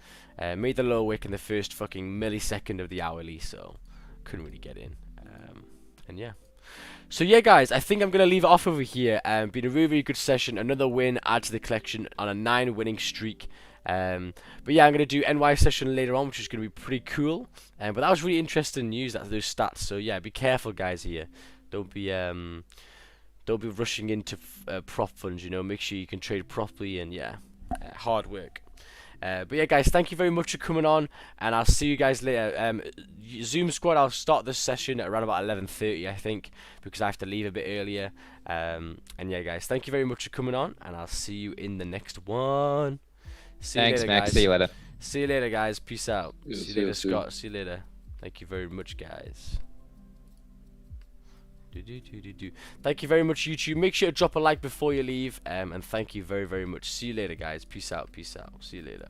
Made the low wick in the first fucking millisecond of the hourly, so couldn't really get in. And yeah. So yeah, guys, I think I'm going to leave it off over here. Been a really good session. Another win, add to the collection on a 9 winning streak. But yeah, I'm going to do NY session later on, which is going to be pretty cool. But that was really interesting news, those stats. So yeah, be careful, guys, here. Don't be rushing into prop funds, you know. Make sure you can trade properly, and yeah, hard work. But yeah, guys, thank you very much for coming on, and I'll see you guys later. Zoom squad, I'll start this session at around about 11:30, I think, because I have to leave a bit earlier. And yeah, guys, thank you very much for coming on, and I'll see you in the next one. See Thanks, you later, Max. guys. See you later. See you later, guys. Peace out. Yeah, see you later, Scott. See you later. Thank you very much, guys. Thank you very much, YouTube. Make sure to drop a like before you leave, and thank you very, very much. See you later, guys. Peace out. Peace out. See you later.